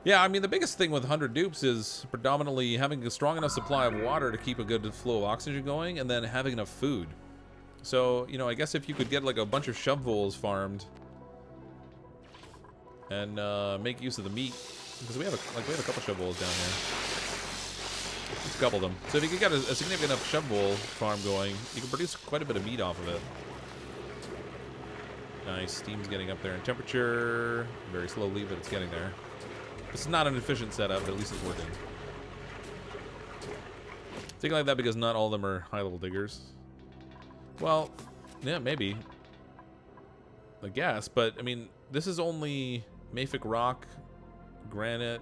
A: Yeah, I mean, the biggest thing with 100 dupes is predominantly having a strong enough supply of water to keep a good flow of oxygen going, and then having enough food. So, you know, I guess if you could get like a bunch of shovelfuls farmed and make use of the meat, because we have a couple shovelfuls down here. Just couple them. So if you could get a significant enough shovelful farm going, you can produce quite a bit of meat off of it. Nice, steam's getting up there in temperature. Very slowly, but it's getting there. This is not an efficient setup, but at least it's working. Thinking like that because not all of them are high-level diggers. Well, yeah, maybe. I guess, but, I mean, this is only mafic rock, granite,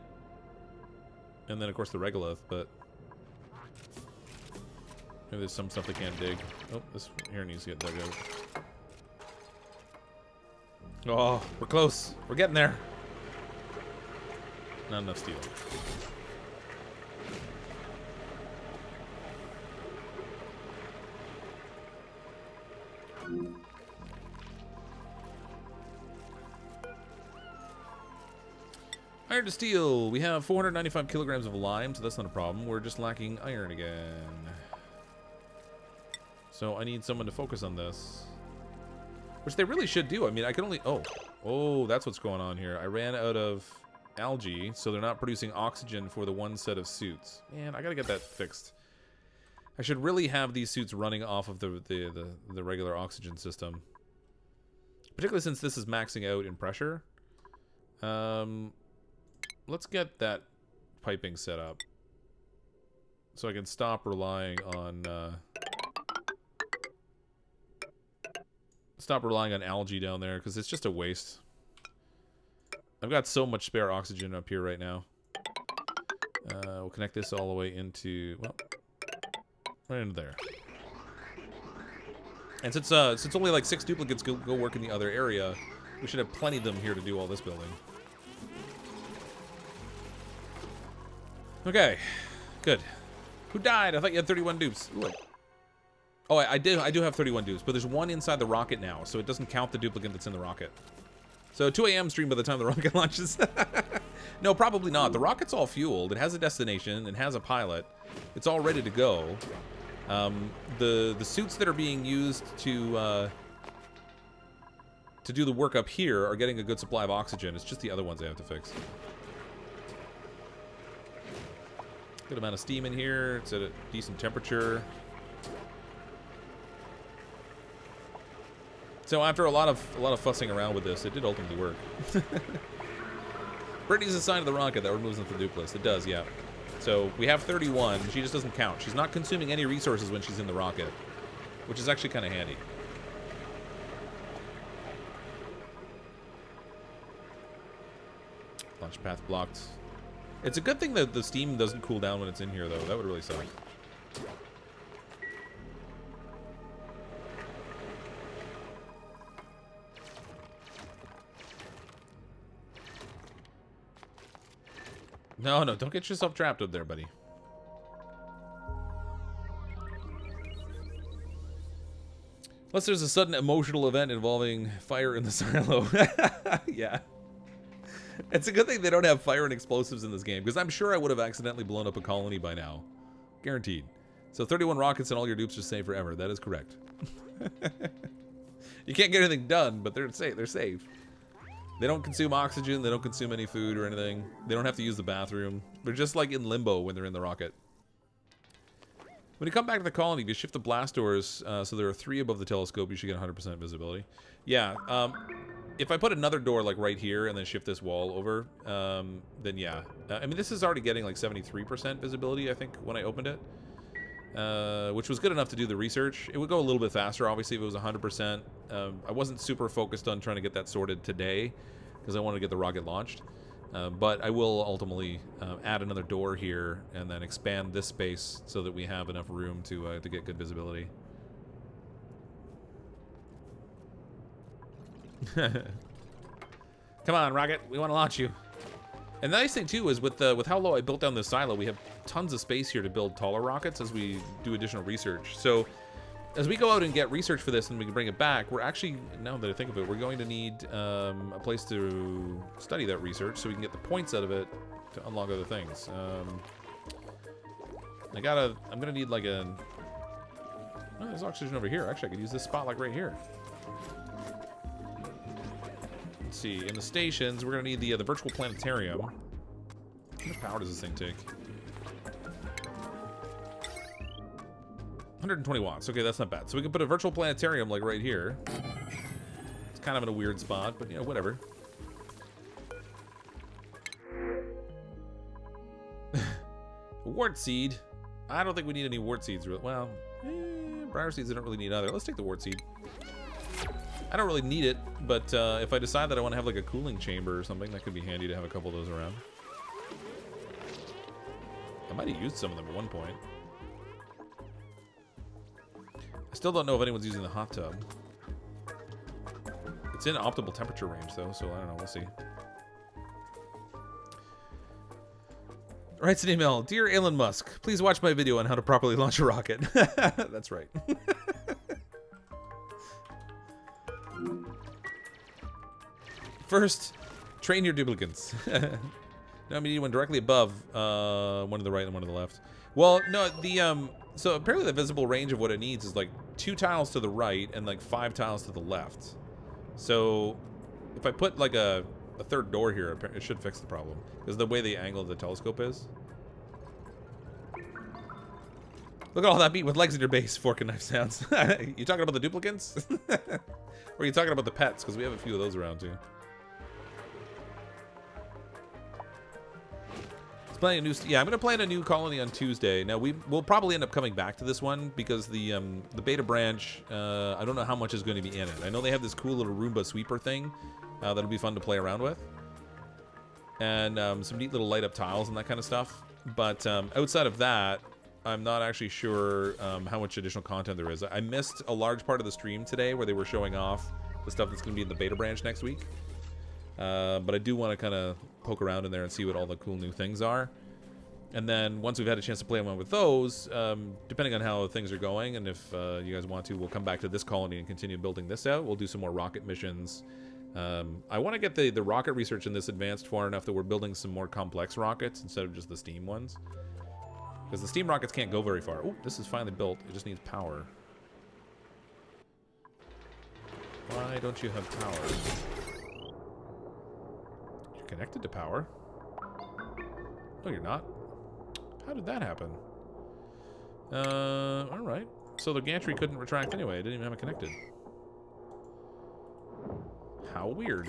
A: and then, of course, the regolith, but... Maybe there's some stuff they can't dig. Oh, this here needs to get dug out. Oh, we're close. We're getting there. Not enough steel. Iron to steel. We have 495 kilograms of lime, so that's not a problem. We're just lacking iron again. So I need someone to focus on this. Which they really should do. I mean, I can only... Oh, that's what's going on here. I ran out of algae, so they're not producing oxygen for the one set of suits. Man, I gotta get that fixed. I should really have these suits running off of the regular oxygen system. Particularly since this is maxing out in pressure. Let's get that piping set up. So I can stop relying on... Stop relying on algae down there, because it's just a waste. I've got so much spare oxygen up here right now. We'll connect this all the way into... Well, right into there. And since only like 6 duplicates go work in the other area, we should have plenty of them here to do all this building. Okay, good. Who died? I thought you had 31 dupes. Ooh, oh, I do have 31 dupes, but there's one inside the rocket now, so it doesn't count the duplicant that's in the rocket. So 2 a.m. stream by the time the rocket launches. No, probably not. The rocket's all fueled. It has a destination. It has a pilot. It's all ready to go. The suits that are being used to do the work up here are getting a good supply of oxygen. It's just the other ones I have to fix. Good amount of steam in here. It's at a decent temperature. So after a lot of fussing around with this, it did ultimately work. Brittany's assigned to the rocket that removes them from the dupe list. It does, yeah. So we have 31. She just doesn't count. She's not consuming any resources when she's in the rocket, which is actually kind of handy. Launch path blocked. It's a good thing that the steam doesn't cool down when it's in here, though. That would really suck. No, don't get yourself trapped up there, buddy. Unless there's a sudden emotional event involving fire in the silo. Yeah. It's a good thing they don't have fire and explosives in this game, because I'm sure I would have accidentally blown up a colony by now. Guaranteed. So 31 rockets and all your dupes are safe forever. That is correct. You can't get anything done, but they're safe. They're safe. They don't consume oxygen. They don't consume any food or anything. They don't have to use the bathroom. They're just like in limbo when they're in the rocket. When you come back to the colony, if you shift the blast doors so there are 3 above the telescope, you should get 100% visibility. Yeah, if I put another door like right here and then shift this wall over, then yeah. I mean, this is already getting like 73% visibility, I think, when I opened it. Which was good enough to do the research. It would go a little bit faster, obviously, if it was 100%. I wasn't super focused on trying to get that sorted today, because I wanted to get the rocket launched. But I will ultimately add another door here and then expand this space so that we have enough room to get good visibility. Come on, rocket, we want to launch you. And the nice thing too is with how low I built down this silo, we have tons of space here to build taller rockets as we do additional research. So as we go out and get research for this and we can bring it back, we're actually, now that I think of it, we're going to need a place to study that research so we can get the points out of it to unlock other things. I'm gonna need like a, oh, there's oxygen over here. Actually, I could use this spot like right here. Let's see, in the stations, we're gonna need the virtual planetarium. How much power does this thing take? 120 watts. Okay, that's not bad. So we can put a virtual planetarium like right here. It's kind of in a weird spot, but you know, whatever. Wart seed. I don't think we need any wart seeds. Well, briar seeds I don't really need either. Let's take the wart seed. I don't really need it, but if I decide that I want to have like a cooling chamber or something, that could be handy to have a couple of those around. I might have used some of them at one point. I still don't know if anyone's using the hot tub. It's in optimal temperature range though, so I don't know, we'll see. Writes an email, Dear Elon Musk, please watch my video on how to properly launch a rocket. That's right. First, train your duplicants. No, I mean one directly above, one to the right and one to the left. Well, no, so apparently the visible range of what it needs is like 2 tiles to the right and like 5 tiles to the left. So if I put like a third door here, it should fix the problem, because the way the angle of the telescope is. Look at all that meat with legs in your base. Fork and knife sounds. You talking about the duplicants? Or are you talking about the pets? Because we have a few of those around too. Playing a new, yeah, I'm gonna plan a new colony on Tuesday. Now we'll probably end up coming back to this one because the beta branch, I don't know how much is going to be in it. I know they have this cool little Roomba sweeper thing that'll be fun to play around with, and some neat little light up tiles and that kind of stuff. But outside of that, I'm not actually sure how much additional content there is. I missed a large part of the stream today where they were showing off the stuff that's going to be in the beta branch next week. But I do want to kind of poke around in there and see what all the cool new things are. And then once we've had a chance to play around with those, depending on how things are going, and if you guys want to, we'll come back to this colony and continue building this out. We'll do some more rocket missions. I want to get the rocket research in this advanced far enough that we're building some more complex rockets instead of just the steam ones. Because the steam rockets can't go very far. Oh, this is finally built. It just needs power. Why don't you have power? You're connected to power? No, you're not. How did that happen? Alright. So the gantry couldn't retract anyway. It didn't even have it connected. How weird.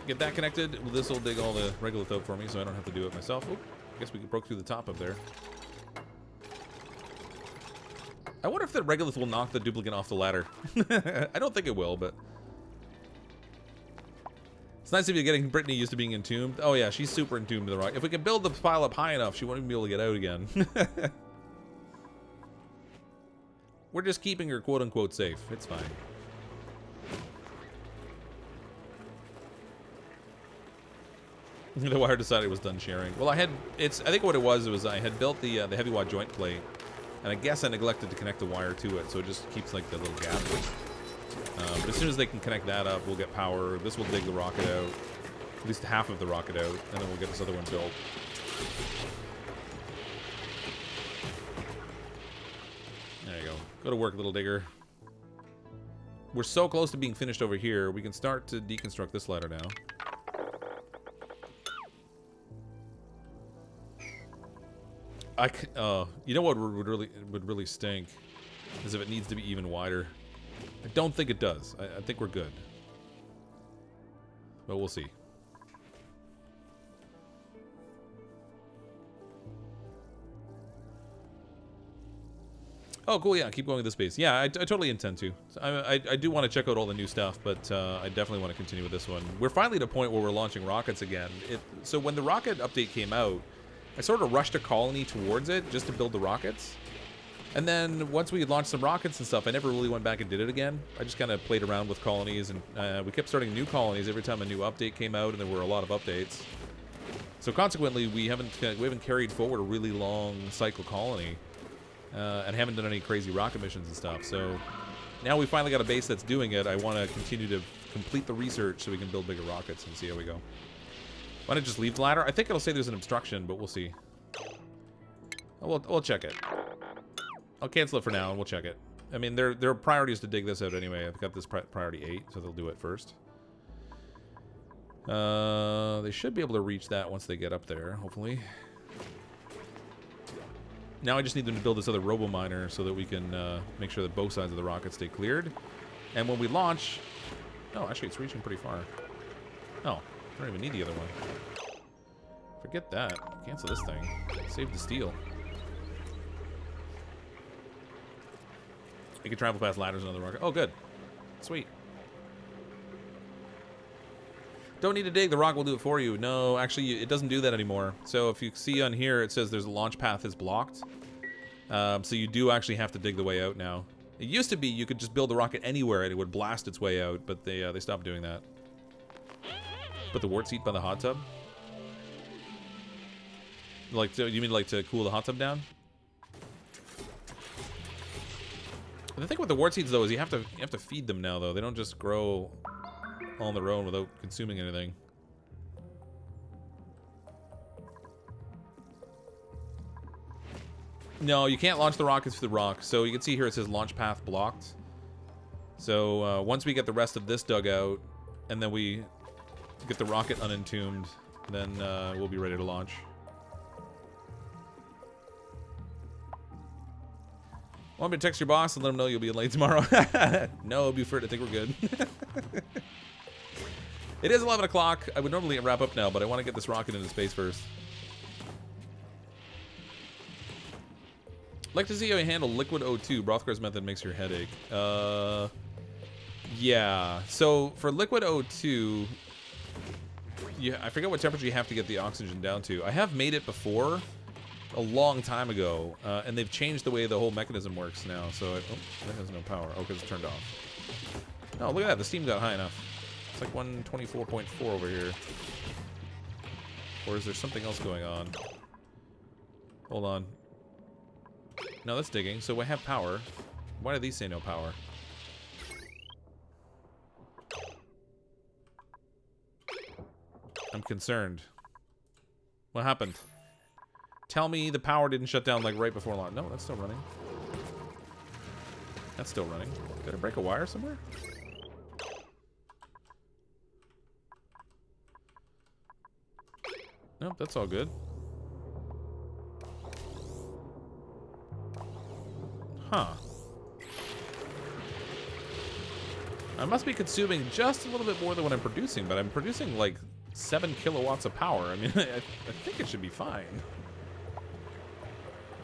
A: Get that connected. This will dig all the regolith out for me, so I don't have to do it myself. Oop, I guess we broke through the top up there. I wonder if the regolith will knock the duplicant off the ladder. I don't think it will, but... It's nice if you're getting Brittany used to being entombed. Oh yeah, she's super entombed to the rock. If we can build the pile up high enough, she won't even be able to get out again. We're just keeping her quote-unquote safe. It's fine. The wire decided it was done sharing. Well, I think what it was I had built the heavy wad joint plate, and I guess I neglected to connect the wire to it, so it just keeps like the little gap. But as soon as they can connect that up, we'll get power. This will dig the rocket out, at least half of the rocket out, and then we'll get this other one built. There you go. Go to work, little digger. We're so close to being finished over here. We can start to deconstruct this ladder now. You know what would really stink is if it needs to be even wider. I don't think it does. I think we're good, but we'll see. Oh, cool. Yeah, keep going with this base. Yeah, I totally intend to. I do want to check out all the new stuff, but I definitely want to continue with this one. We're finally at a point where we're launching rockets again. So when the rocket update came out, I sort of rushed a colony towards it just to build the rockets. And then once we had launched some rockets and stuff, I never really went back and did it again. I just kind of played around with colonies, and we kept starting new colonies every time a new update came out, and there were a lot of updates. So consequently, we haven't carried forward a really long cycle colony, and haven't done any crazy rocket missions and stuff. So now we finally got a base that's doing it. I want to continue to complete the research so we can build bigger rockets and see how we go. Why not just leave the ladder? I think it'll say there's an obstruction, but we'll see. We'll check it. I'll cancel it for now, and we'll check it. I mean, their priority is to dig this out anyway. I've got this priority 8, so they'll do it first. They should be able to reach that once they get up there, hopefully. Now I just need them to build this other robo-miner so that we can make sure that both sides of the rocket stay cleared. And when we launch... Oh, actually, it's reaching pretty far. Oh. I don't even need the other one. Forget that. Cancel this thing. Save the steel. You can travel past ladders and other rocket. Oh, good. Sweet. Don't need to dig. The rock will do it for you. No, actually, it doesn't do that anymore. So if you see on here, it says there's a launch path is blocked. So you do actually have to dig the way out now. It used to be you could just build the rocket anywhere and it would blast its way out, but they stopped doing that. Put the wart seat by the hot tub? You mean like to cool the hot tub down? The thing with the wart seeds though is you have to feed them now though. They don't just grow on their own without consuming anything. No, you can't launch the rockets through the rock. So you can see here it says launch path blocked. So once we get the rest of this dug out, and then we get the rocket unentombed, then we'll be ready to launch. Want me to text your boss and let him know you'll be late tomorrow? No, Buford, I think we're good. It is 11 o'clock. I would normally wrap up now, but I want to get this rocket into space first. Like to see how you handle liquid O2. Brothgar's method makes your headache. Yeah. So for liquid O2, I forget what temperature you have to get the oxygen down to. I have made it before, a long time ago, and they've changed the way the whole mechanism works now. So that has no power. Oh, because it's turned off. Oh, look at that. The steam got high enough. It's like 124.4 over here. Or is there something else going on? Hold on. No, that's digging. So I have power. Why do these say no power? I'm concerned. What happened? Tell me the power didn't shut down like right before launch. No, that's still running. That's still running. Did I break a wire somewhere? Nope, that's all good. Huh. I must be consuming just a little bit more than what I'm producing, but I'm producing like 7 kilowatts of power. I mean, I think it should be fine.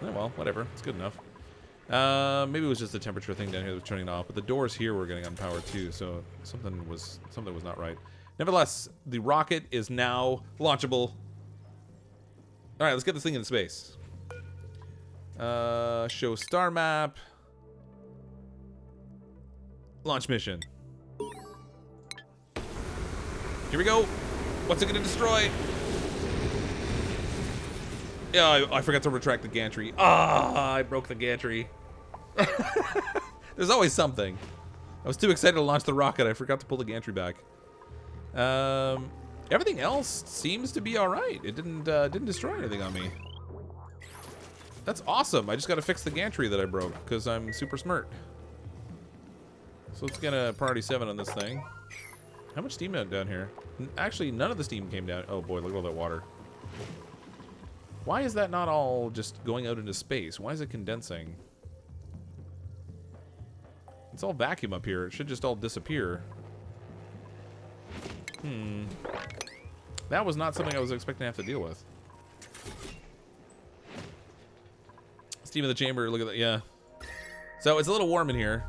A: Oh, well, whatever. It's good enough. Maybe it was just the temperature thing down here that was turning it off, but the doors here were getting on power too, so something was not right. Nevertheless, the rocket is now launchable. All right, let's get this thing into space. Show star map. Launch mission. Here we go. What's it gonna destroy? Yeah, I forgot to retract the gantry. Ah, I broke the gantry. There's always something. I was too excited to launch the rocket. I forgot to pull the gantry back. Everything else seems to be all right. It didn't destroy anything on me. That's awesome. I just got to fix the gantry that I broke because I'm super smart. So let's get a priority 7 on this thing. How much steam down here? Actually, none of the steam came down. Oh boy, look at all that water. Why is that not all just going out into space? Why is it condensing? It's all vacuum up here. It should just all disappear. That was not something I was expecting to have to deal with. Steam in the chamber, look at that, yeah. So it's a little warm in here.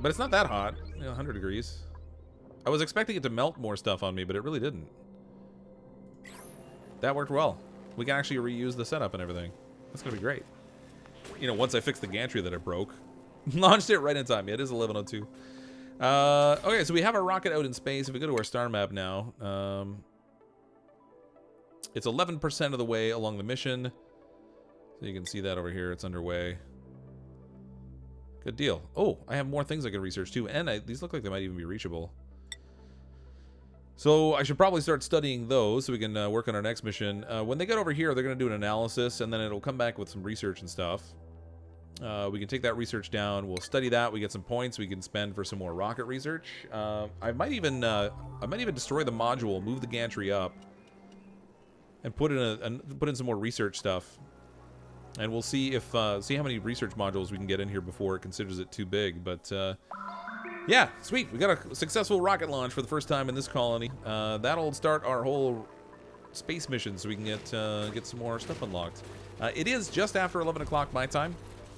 A: But it's not that hot. You know, 100 degrees. I was expecting it to melt more stuff on me, but it really didn't. That worked well. We can actually reuse the setup and everything. That's gonna be great. You know, once I fix the gantry that I broke. Launched it right in time. Yeah, it is 11:02. Okay, so we have our rocket out in space. If we go to our star map now, it's 11% of the way along the mission. So you can see that over here. It's underway. Good deal. Oh, I have more things I can research too, and these look like they might even be reachable. So I should probably start studying those so we can work on our next mission. When they get over here, they're going to do an analysis, and then it'll come back with some research and stuff. We can take that research down. We'll study that. We get some points we can spend for some more rocket research. I might even destroy the module, move the gantry up, and put in some more research stuff. And we'll see if see how many research modules we can get in here before it considers it too big. But yeah, sweet. We got a successful rocket launch for the first time in this colony. That'll start our whole space mission, so we can get some more stuff unlocked. It is just after 11 o'clock my time,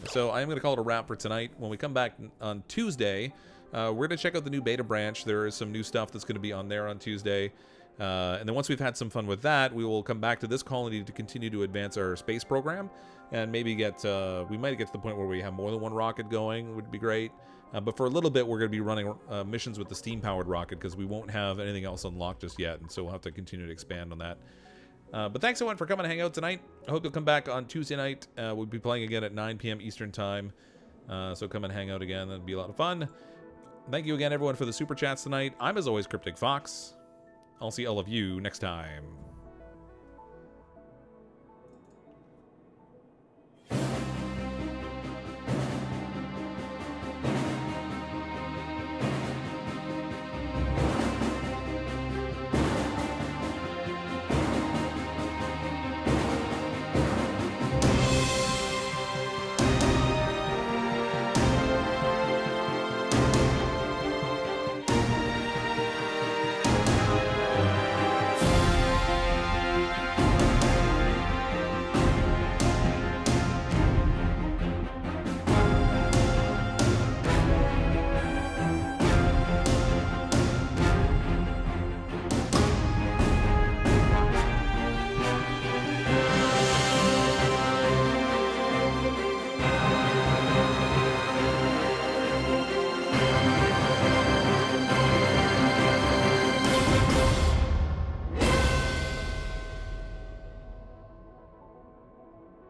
A: so I'm going to call it a wrap for tonight. When we come back on Tuesday, we're going to check out the new beta branch. There is some new stuff that's going to be on there on Tuesday. And then once we've had some fun with that, we will come back to this colony to continue to advance our space program, and maybe we might get to the point where we have more than one rocket going. Would be great. But for a little bit, we're going to be running missions with the steam-powered rocket because we won't have anything else unlocked just yet, and so we'll have to continue to expand on that. But thanks everyone for coming to hang out tonight. I hope you'll come back on Tuesday night. We'll be playing again at 9 p.m. Eastern Time, so come and hang out again. That'd be a lot of fun. Thank you again, everyone, for the super chats tonight. I'm, as always, CrypticFox. I'll see all of you next time.